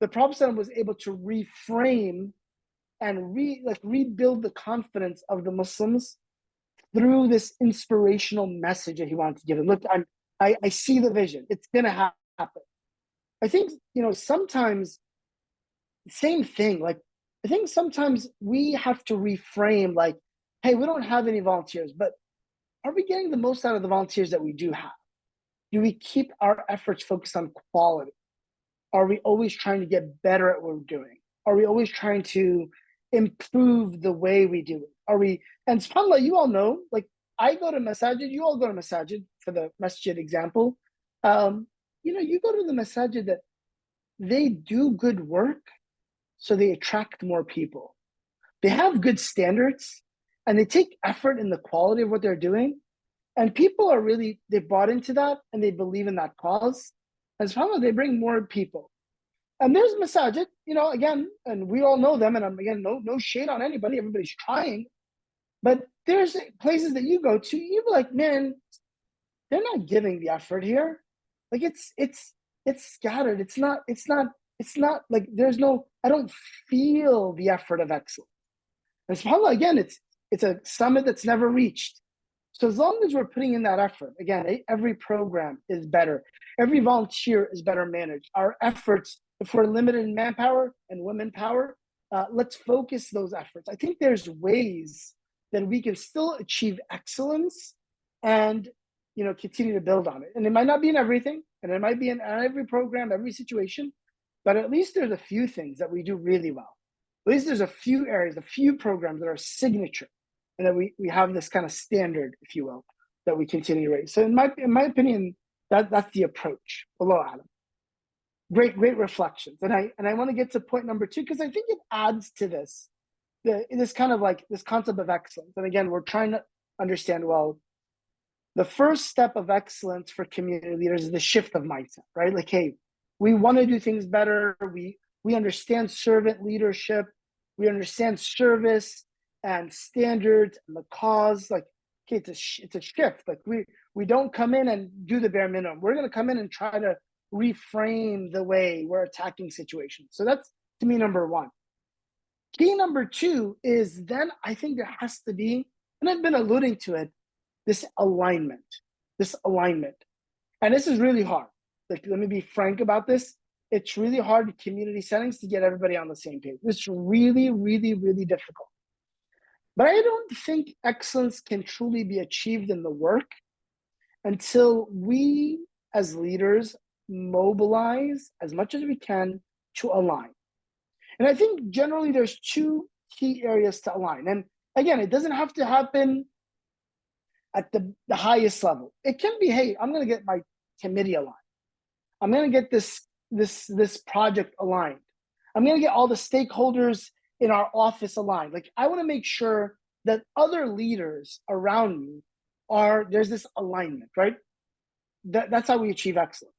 the Prophet was able to reframe and rebuild the confidence of the Muslims through this inspirational message that he wanted to give them. Look, I see the vision. It's going to happen. I think, sometimes, same thing. Like, I think sometimes we have to reframe, like, hey, we don't have any volunteers, but are we getting the most out of the volunteers that we do have? Do we keep our efforts focused on quality? Are we always trying to get better at what we're doing? Are we always trying to improve the way we do it? And subhanAllah, you all know, like, I go to masajid, you all go to masajid, for the masjid example. You go to the masajid that they do good work, so they attract more people. They have good standards, and they take effort in the quality of what they're doing. And people are really, they bought into that, and they believe in that cause. And subhanAllah, they bring more people. And there's masajid, again, and we all know them, and again, no shade on anybody, everybody's trying. But there's places that you go to, you're like, man, they're not giving the effort here. Like it's scattered. It's not like I don't feel the effort of excellence. And subhanAllah, again, it's a summit that's never reached. So as long as we're putting in that effort, again, every program is better. Every volunteer is better managed. Our efforts, if we're limited in manpower and women power, let's focus those efforts. I think there's ways that we can still achieve excellence and continue to build on it. And it might not be in everything, and it might be in every program, every situation, but at least there's a few things that we do really well. At least there's a few areas, a few programs that are signature, and that we have this kind of standard, if you will, that we continue to raise. So in my opinion, that's the approach. Wallahu a'lam. Great reflections. And I want to get to point number 2, because I think it adds to this kind of like this concept of excellence. And again, we're trying to understand, well, the first step of excellence for community leaders is the shift of mindset, right? Like, hey, we want to do things better. We understand servant leadership. We understand service and standards and the cause. Like, okay, it's a shift. Like we don't come in and do the bare minimum. We're going to come in and try to reframe the way we're attacking situations. So that's, to me, number 1. Key number 2 is then I think there has to be, and I've been alluding to it, this alignment. And this is really hard. Like, let me be frank about this. It's really hard in community settings to get everybody on the same page. It's really, really, really difficult. But I don't think excellence can truly be achieved in the work until we as leaders mobilize as much as we can to align. And I think generally there's 2 key areas to align. And again, it doesn't have to happen at the highest level. It can be, hey, I'm going to get my committee aligned. I'm going to get this project aligned. I'm going to get all the stakeholders in our office aligned. Like, I want to make sure that other leaders around me there's this alignment, right? That's how we achieve excellence.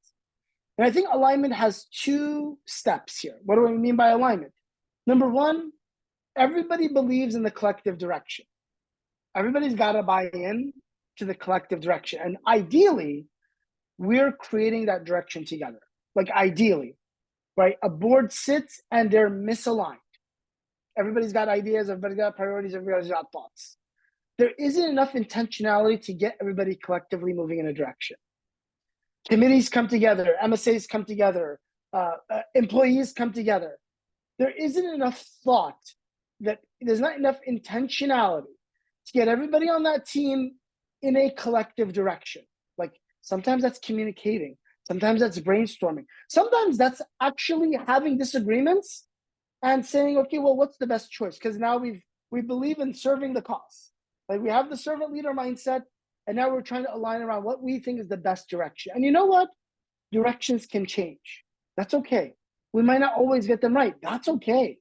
And I think alignment has 2 steps here. What do I mean by alignment? Number 1, everybody believes in the collective direction. Everybody's got to buy in to the collective direction. And ideally, we're creating that direction together. Like, ideally, right? A board sits and they're misaligned. Everybody's got ideas, everybody's got priorities, everybody's got thoughts. There isn't enough intentionality to get everybody collectively moving in a direction. Committees come together, MSAs come together, employees come together. There isn't enough thought, that there's not enough intentionality to get everybody on that team in a collective direction. Like, sometimes that's communicating. Sometimes that's brainstorming. Sometimes that's actually having disagreements and saying, okay, well, what's the best choice? Because now we believe in serving the cause. Like, we have the servant leader mindset, and now we're trying to align around what we think is the best direction. And you know what? Directions can change. That's okay. We might not always get them right. That's okay.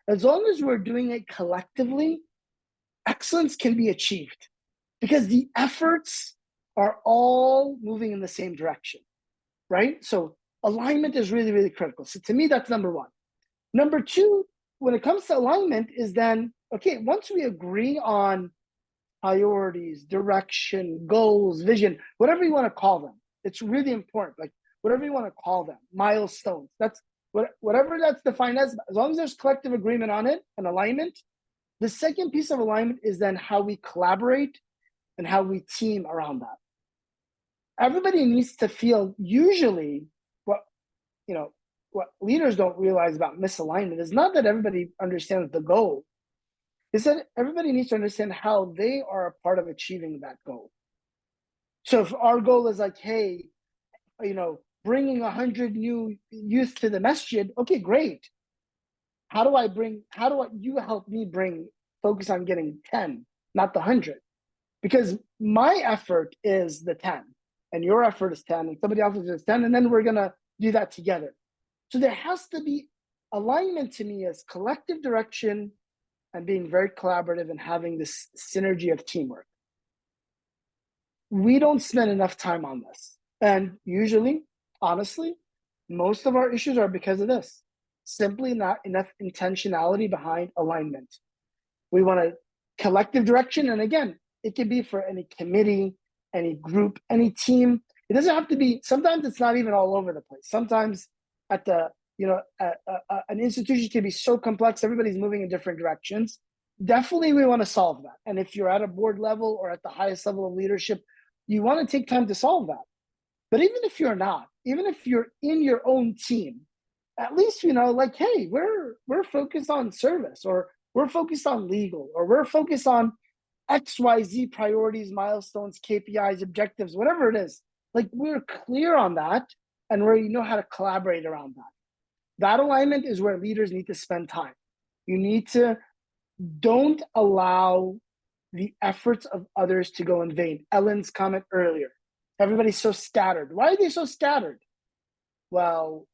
As long as we're doing it collectively, excellence can be achieved, because the efforts are all moving in the same direction, right? So alignment is really, really critical. So to me, that's number 1. Number 2, when it comes to alignment, is then, okay, once we agree on priorities, direction, goals, vision, whatever you want to call them, it's really important. Like, whatever you want to call them, milestones, that's whatever that's defined as long as there's collective agreement on it and alignment. The second piece of alignment is then how we collaborate and how we team around that. Everybody needs to feel, usually what leaders don't realize about misalignment is not that everybody understands the goal. It's that everybody needs to understand how they are a part of achieving that goal. So if our goal is like, hey, bringing 100 new youth to the masjid, okay, great. How do you help me focus on getting 10, not the 100? because my effort is the 10 and your effort is 10 and somebody else's is 10, and then we're going to do that together. So there has to be alignment to me as collective direction and being very collaborative and having this synergy of teamwork. We don't spend enough time on this. And usually, honestly, most of our issues are because of this. Simply not enough intentionality behind alignment. We want a collective direction. And again, it can be for any committee, any group, any team. It doesn't have to be, sometimes it's not even all over the place. Sometimes at the, an institution can be so complex, everybody's moving in different directions. Definitely we want to solve that. And if you're at a board level or at the highest level of leadership, you want to take time to solve that. But even if you're not, even if you're in your own team, at least, like, hey, we're focused on service, or we're focused on legal, or we're focused on XYZ priorities, milestones, KPIs, objectives, whatever it is. Like, we're clear on that, and we know how to collaborate around that. That alignment is where leaders need to spend time. You need to, don't allow the efforts of others to go in vain. Ellen's comment earlier, everybody's so scattered. Why are they so scattered? Well,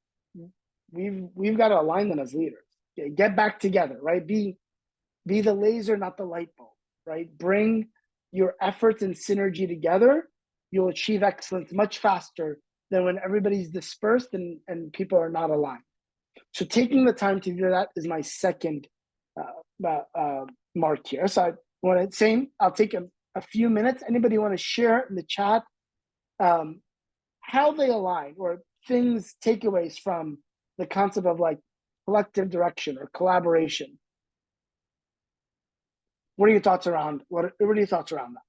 we've got to align them as leaders. Okay, get back together, right? Be the laser, not the light bulb, right? Bring your efforts and synergy together. You'll achieve excellence much faster than when everybody's dispersed and people are not aligned. So taking the time to do that is my second mark here. So I want to say, I'll take a few minutes. Anybody want to share in the chat how they align, or things, takeaways from the concept of like collective direction or collaboration? What are your thoughts around that?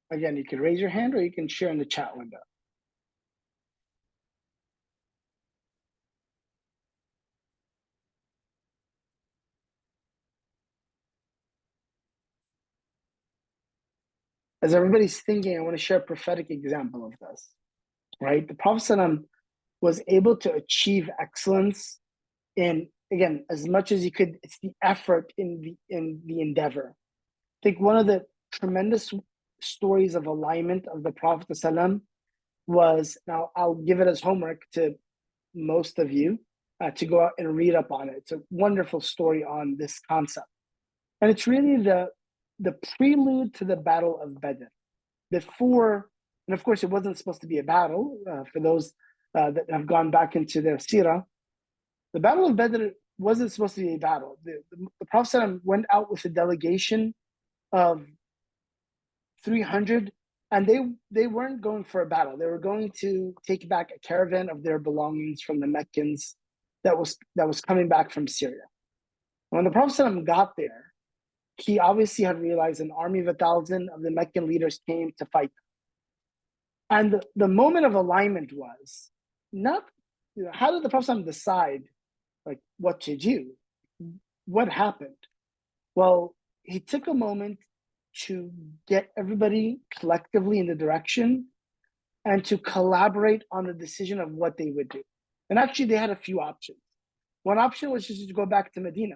Again, you can raise your hand or you can share in the chat window. As everybody's thinking, I want to share a prophetic example of this, right? The Prophet ﷺ was able to achieve excellence in, again, as much as he could. It's the effort in the endeavor. I think one of the tremendous stories of alignment of the Prophet ﷺ was, now I'll give it as homework to most of you to go out and read up on it. It's a wonderful story on this concept. And it's really the prelude to the Battle of Badr. Before, and of course it wasn't supposed to be a battle, for those that have gone back into their seerah, the Battle of Badr wasn't supposed to be a battle. The Prophet ﷺ went out with a delegation of 300, and they weren't going for a battle. They were going to take back a caravan of their belongings from the Meccans that was coming back from Syria. When the Prophet ﷺ got there, he obviously had realized an army of 1,000 of the Meccan leaders came to fight them. And the moment of alignment was not, how did the Prophet ﷺ decide like what to do? What happened? Well, he took a moment to get everybody collectively in the direction and to collaborate on the decision of what they would do. And actually they had a few options. One option was just to go back to Medina.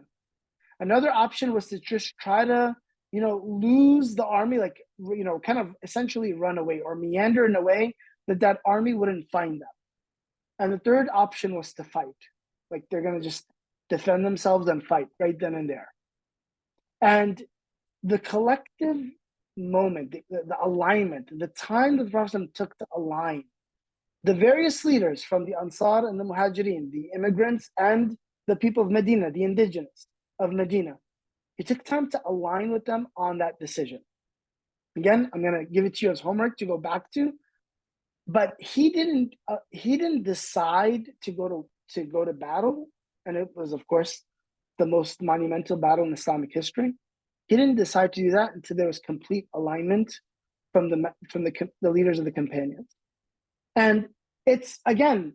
Another option was to just try to, lose the army, like, kind of essentially run away or meander in a way that army wouldn't find them. And the third option was to fight. Like, they're going to just defend themselves and fight right then and there. And the collective moment, the alignment, the time that the Prophet took to align the various leaders from the Ansar and the Muhajirin, the immigrants and the people of Medina, the indigenous of Medina, he took time to align with them on that decision. Again, I'm going to give it to you as homework to go back to, but he didn't decide to go to battle, and it was, of course, the most monumental battle in Islamic history. He didn't decide to do that until there was complete alignment from the leaders of the companions. And it's, again,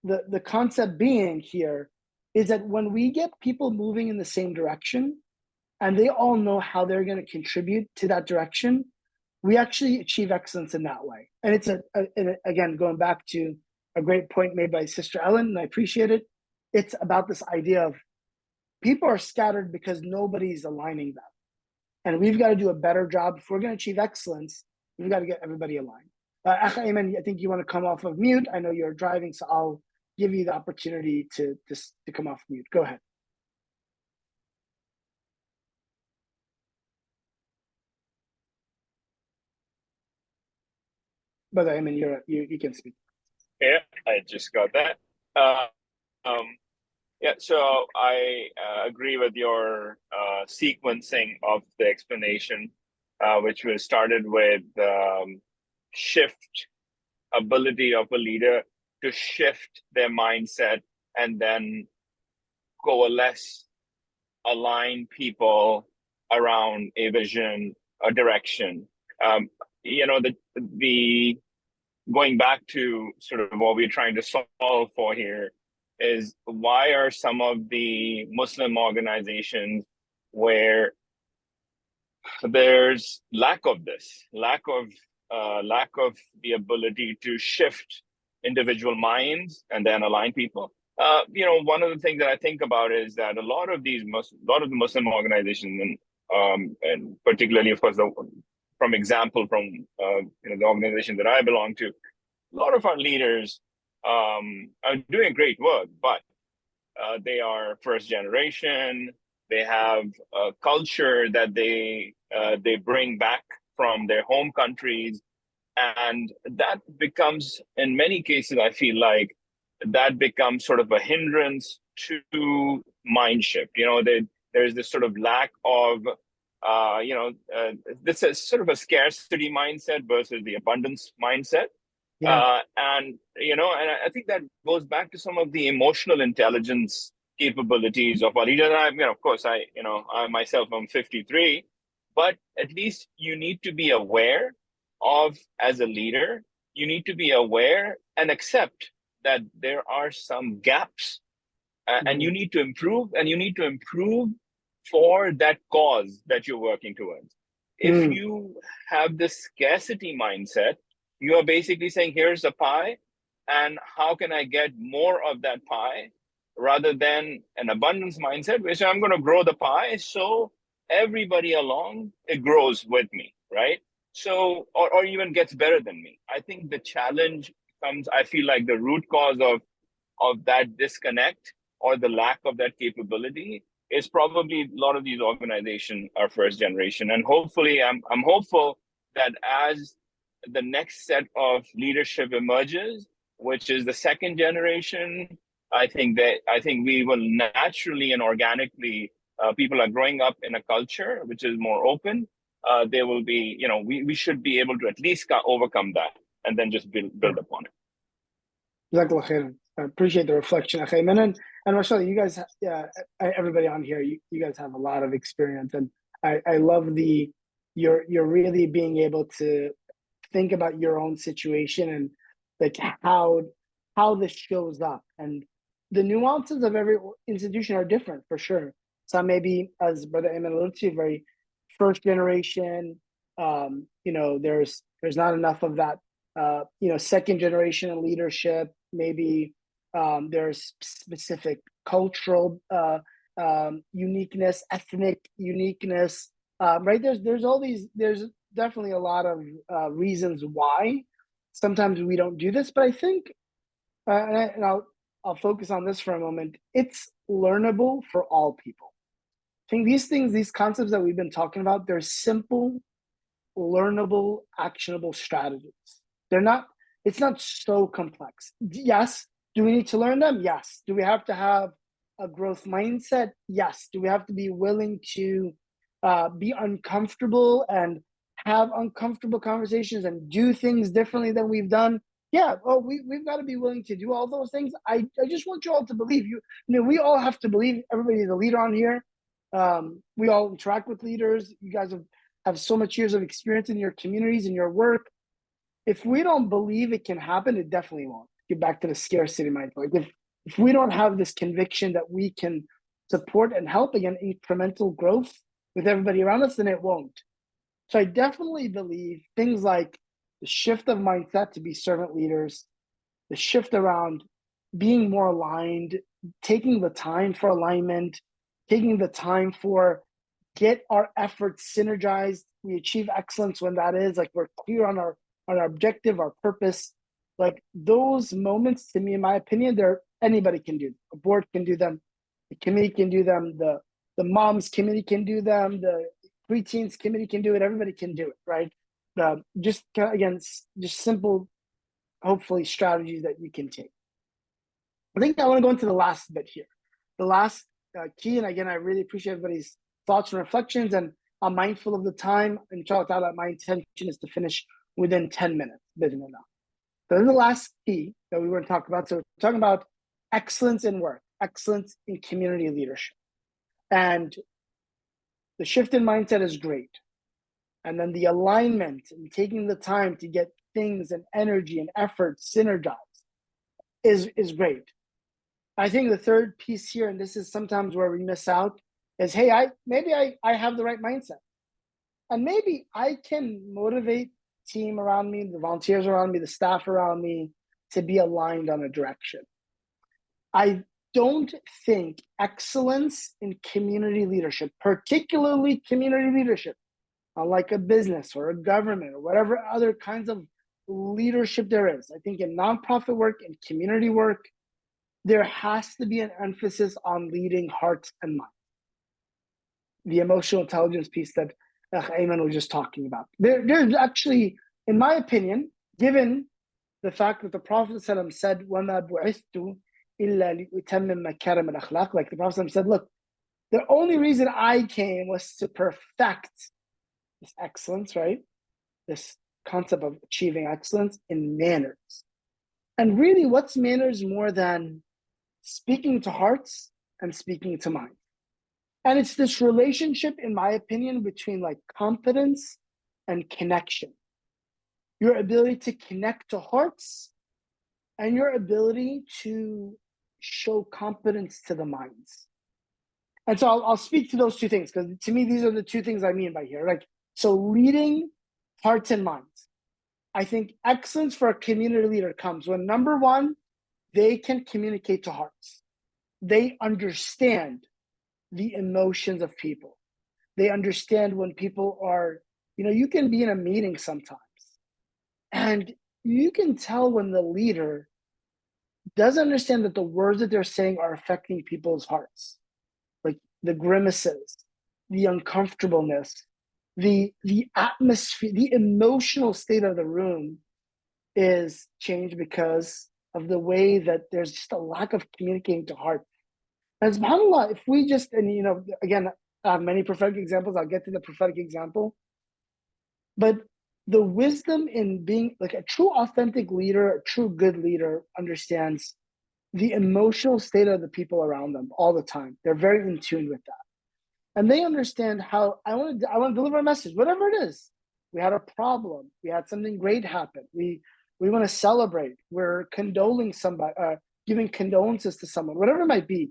the concept being here is that when we get people moving in the same direction and they all know how they're going to contribute to that direction, we actually achieve excellence in that way. And it's again, going back to a great point made by Sister Ellen, and I appreciate it. It's about this idea of people are scattered because nobody's aligning them. And we've got to do a better job. If we're going to achieve excellence, we've got to get everybody aligned. Akh Ayman, I think you want to come off of mute. I know you're driving, so I'll give you the opportunity to come off mute. Go ahead. Brother Ayman, you can speak. Yeah, I just got that. Yeah, so I agree with your sequencing of the explanation, which was started with shift ability of a leader to shift their mindset and then coalesce, align people around a vision, a direction. The going back to sort of what we're trying to solve for here is why are some of the Muslim organizations where there's lack of the ability to shift individual minds and then align people. One of the things that I think about is that a lot of the Muslim organizations, and particularly, of course, from the organization that I belong to, a lot of our leaders are doing great work, but they are first generation. They have a culture that they bring back from their home countries, and that becomes, in many cases, I feel like that becomes sort of a hindrance to mind shift. There's this sort of lack of this is sort of a scarcity mindset versus the abundance mindset. Yeah. And I think that goes back to some of the emotional intelligence capabilities of our leaders. And of course, I myself, I'm 53, but at least you need to be aware of, as a leader, you need to be aware and accept that there are some gaps, and you need to improve, for that cause that you're working towards. If you have this scarcity mindset, you are basically saying, here's a pie, and how can I get more of that pie, rather than an abundance mindset, which I'm going to grow the pie so everybody along, it grows with me, right? So, or even gets better than me. I think the challenge comes, I feel like the root cause of that disconnect or the lack of that capability is probably a lot of these organizations are first generation. And hopefully, I'm hopeful that as the next set of leadership emerges, which is the second generation, I think we will naturally and organically, people are growing up in a culture which is more open. There will be, we should be able to at least overcome that and then just build upon it. Jazakallah khairan. I appreciate the reflection, Akh Ayman. And mashallah, you guys, everybody on here, you guys have a lot of experience, and I love you're really being able to think about your own situation and like how this shows up, and the nuances of every institution are different for sure. Some maybe, as Brother Ayman alluded to, very first generation. There's not enough of that. Second generation leadership. Maybe there's specific cultural uniqueness, ethnic uniqueness. Right? There's all these. There's definitely a lot of reasons why sometimes we don't do this, but I think, and I'll focus on this for a moment. It's learnable for all people. I think these concepts that we've been talking about, they're simple, learnable, actionable strategies. It's not so complex. Yes. Do we need to learn them? Yes. Do we have to have a growth mindset? Yes. Do we have to be willing to be uncomfortable and have uncomfortable conversations and do things differently than we've done? Yeah. Well, we've got to be willing to do all those things. I just want you all to believe we all have to believe. Everybody's a leader on here. We all interact with leaders. You guys have so much years of experience in your communities and your work. If we don't believe it can happen, it definitely won't. Get back to the scarcity mindset. Like if we don't have this conviction that we can support and help, again, incremental growth with everybody around us, then it won't. So I definitely believe things like the shift of mindset to be servant leaders, the shift around being more aligned, taking the time for alignment, taking the time for get our efforts synergized. We achieve excellence when that is like we're clear on our objective, our purpose. Like those moments, to me, in my opinion, anybody can do them. A board can do them, the committee can do them, the moms committee can do them, the preteens committee can do it. Everybody can do it, right? Just again, just simple, hopefully, strategies that you can take. I think I want to go into the last bit here, the last key. And again, I really appreciate everybody's thoughts and reflections, and I'm mindful of the time. Inshallah ta'ala, my intention is to finish within 10 minutes. So this is the last key that we were to talk about. So we're talking about excellence in work, excellence in community leadership. And the shift in mindset is great. And then the alignment and taking the time to get things and energy and effort synergized is great. I think the third piece here, and this is sometimes where we miss out, is, hey, maybe I have the right mindset. And maybe I can motivate team around me, the volunteers around me, the staff around me to be aligned on a direction. I don't think excellence in community leadership, particularly community leadership, unlike a business or a government or whatever other kinds of leadership there is. I think in nonprofit work and community work, there has to be an emphasis on leading hearts and minds. The emotional intelligence piece that Ayman was just talking about. There's actually, in my opinion, given the fact that the Prophet ﷺ said, وَمَا بُعِثْتُ إِلَّا لِأُتَمِّمَ مَكَارِمَ الْأَخْلَاقِ, like the Prophet ﷺ said, look, the only reason I came was to perfect this excellence, right? This concept of achieving excellence in manners. And really, what's manners more than speaking to hearts and speaking to minds? And it's this relationship, in my opinion, between like competence and connection. Your ability to connect to hearts and your ability to show competence to the minds. And so I'll speak to those two things, because to me, these are the two things I mean by here. Like, so leading hearts and minds. I think excellence for a community leader comes when, number one, they can communicate to hearts. They understand the emotions of people. They understand when people are, you can be in a meeting sometimes and you can tell when the leader doesn't understand that the words that they're saying are affecting people's hearts. Like the grimaces, the uncomfortableness, the atmosphere, the emotional state of the room is changed because of the way that there's just a lack of communicating to heart. And subhanAllah, if we just, and again, I have many prophetic examples, I'll get to the prophetic example, but the wisdom in being like a true authentic leader, a true good leader understands the emotional state of the people around them all the time. They're very in tune with that. And they understand how I want to deliver a message, whatever it is. We had a problem. We had something great happen. We want to celebrate. We're condoling somebody, giving condolences to someone, whatever it might be.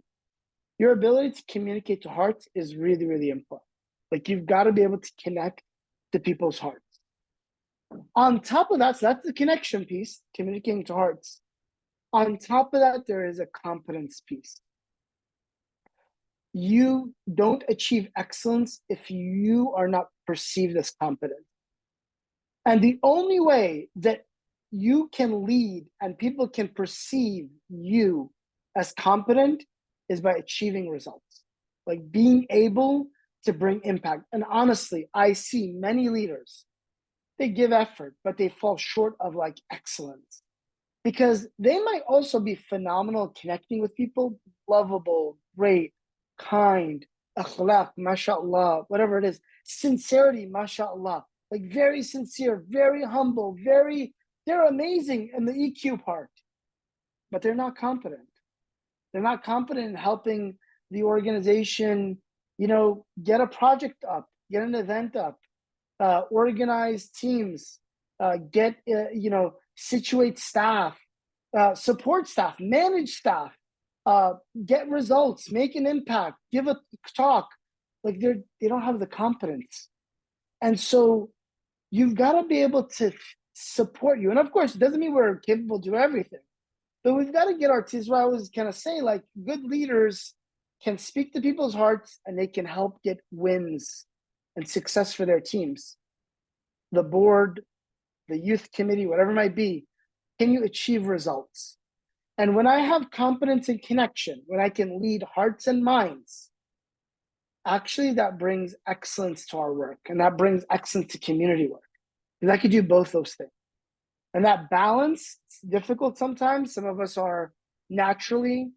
Your ability to communicate to hearts is really, really important. Like you've got to be able to connect to people's hearts. On top of that, so that's the connection piece, communicating to hearts. On top of that, there is a competence piece. You don't achieve excellence if you are not perceived as competent. And the only way that you can lead and people can perceive you as competent is by achieving results, like being able to bring impact. And honestly, I see many leaders, they give effort, but they fall short of like excellence because they might also be phenomenal connecting with people, lovable, great, kind, akhlaq, mashallah, whatever it is, sincerity, mashallah, like very sincere, very humble, they're amazing in the EQ part, but they're not competent. They're not competent in helping the organization, get a project up, get an event up, organize teams, situate staff, support staff, manage staff, get results, make an impact, give a talk. Like they don't have the competence. And so you've got to be able to support you. And of course, it doesn't mean we're capable to do everything. But we've got to get our teams. What I was kind of saying, like good leaders can speak to people's hearts and they can help get wins and success for their teams. The board, the youth committee, whatever it might be, can you achieve results? And when I have competence and connection, when I can lead hearts and minds, actually that brings excellence to our work, and that brings excellence to community work. And I could do both those things. And that balance, it's difficult sometimes. Some of us are naturally,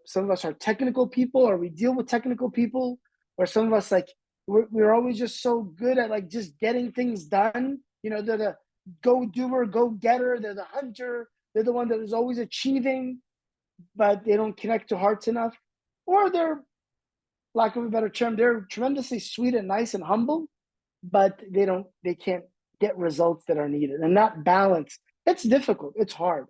some of us are technical people, or we deal with technical people, or some of us, like, we're always just so good at like just getting things done. They're the go-doer, go-getter, they're the hunter, they're the one that is always achieving, but they don't connect to hearts enough. Or they're, lack of a better term, they're tremendously sweet and nice and humble, but they can't get results that are needed. And that balance, it's difficult, it's hard.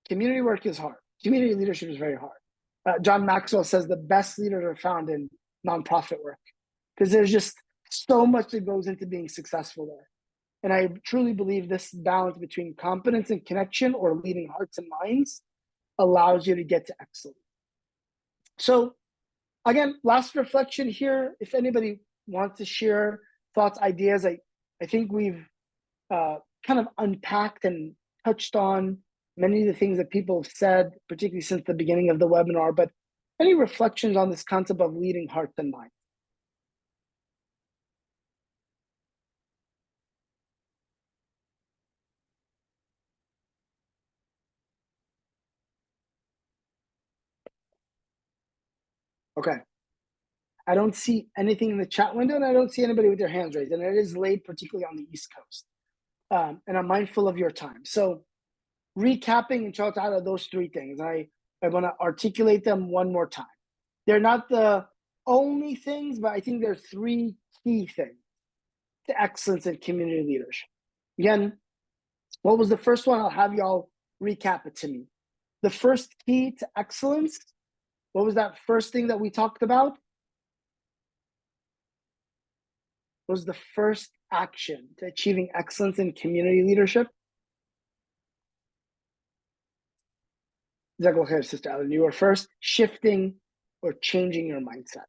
Community work is hard. Community leadership is very hard. John Maxwell says the best leaders are found in nonprofit work, because there's just so much that goes into being successful there. And I truly believe this balance between competence and connection, or leading hearts and minds, allows you to get to excellence. So again, last reflection here, if anybody wants to share thoughts, ideas, I think we've kind of unpacked and touched on many of the things that people have said, particularly since the beginning of the webinar, but any reflections on this concept of leading hearts and minds? Okay. I don't see anything in the chat window, and I don't see anybody with their hands raised, and it is late, particularly on the East Coast. And I'm mindful of your time. So recapping, inshallah, those three things, I want to articulate them one more time. They're not the only things, but I think they're three key things to excellence in community leadership. Again, what was the first one? I'll have y'all recap it to me. The first key to excellence, what was that first thing that we talked about? Was the first action to achieving excellence in community leadership? Jazakallah khair, Sister Ellen. You were first. Shifting or changing your mindset.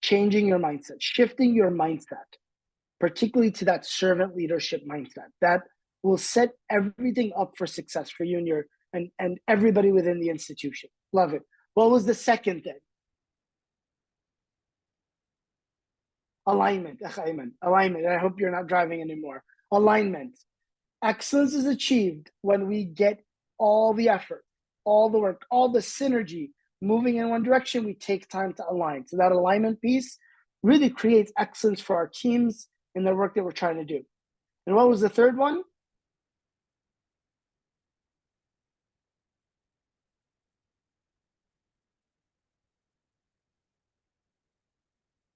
Changing your mindset, shifting your mindset, particularly to that servant leadership mindset that will set everything up for success for you and your and everybody within the institution. Love it. What was the second thing? Alignment. Alignment. And I hope you're not driving anymore. Alignment. Excellence is achieved when we get all the effort, all the work, all the synergy moving in one direction. We take time to align. So that alignment piece really creates excellence for our teams in the work that we're trying to do. And what was the third one?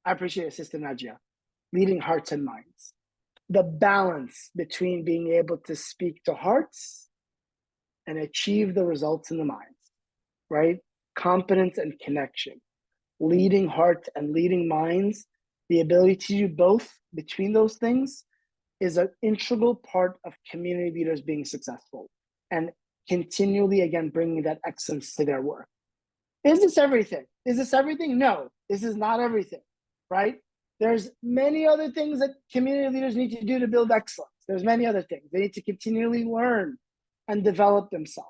I appreciate it, Sister Najia. Leading hearts and minds. The balance between being able to speak to hearts and achieve the results in the minds, right? Competence and connection. Leading hearts and leading minds, the ability to do both between those things is an integral part of community leaders being successful and continually, again, bringing that excellence to their work. Is this everything? Is this everything? No, this is not everything, right? There's many other things that community leaders need to do to build excellence. There's many other things. They need to continually learn and develop themselves.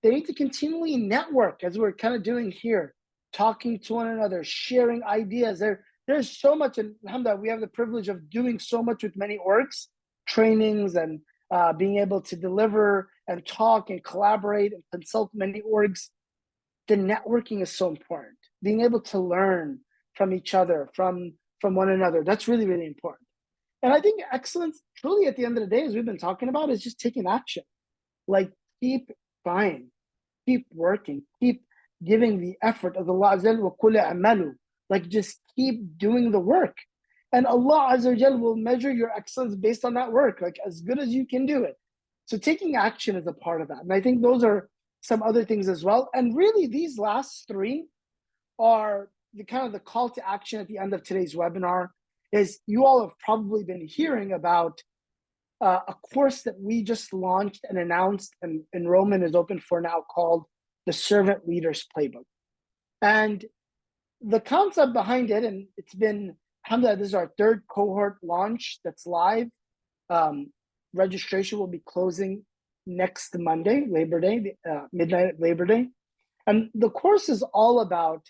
They need to continually network, as we're kind of doing here, talking to one another, sharing ideas. There's so much, and alhamdulillah, we have the privilege of doing so much with many orgs, trainings, and being able to deliver and talk and collaborate and consult many orgs. The networking is so important. Being able to learn from each other, from one another, that's really, really important. And I think excellence, truly at the end of the day, as we've been talking about, is just taking action. Like, keep trying, keep working, keep giving the effort of Allah Azza wa Jalla, like just keep doing the work. And Allah Azza wa Jalla will measure your excellence based on that work, like as good as you can do it. So taking action is a part of that. And I think those are some other things as well. And really these last three are the kind of the call to action at the end of today's webinar. Is you all have probably been hearing about a course that we just launched and announced, and enrollment is open for now, called the Servant Leaders Playbook. And the concept behind it, and it's been, alhamdulillah, this is our third cohort launch that's live. Registration will be closing next Monday, Labor Day, midnight Labor Day. And the course is all about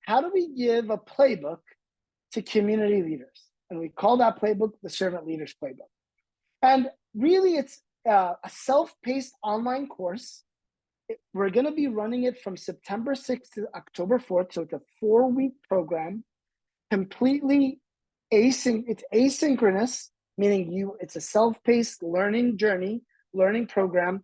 how do we give a playbook to community leaders? And we call that playbook the Servant Leaders Playbook. And really, it's a self-paced online course. We're going to be running it from September 6th to October 4th. So it's a 4-week program, completely it's asynchronous, meaning it's a self-paced learning journey, learning program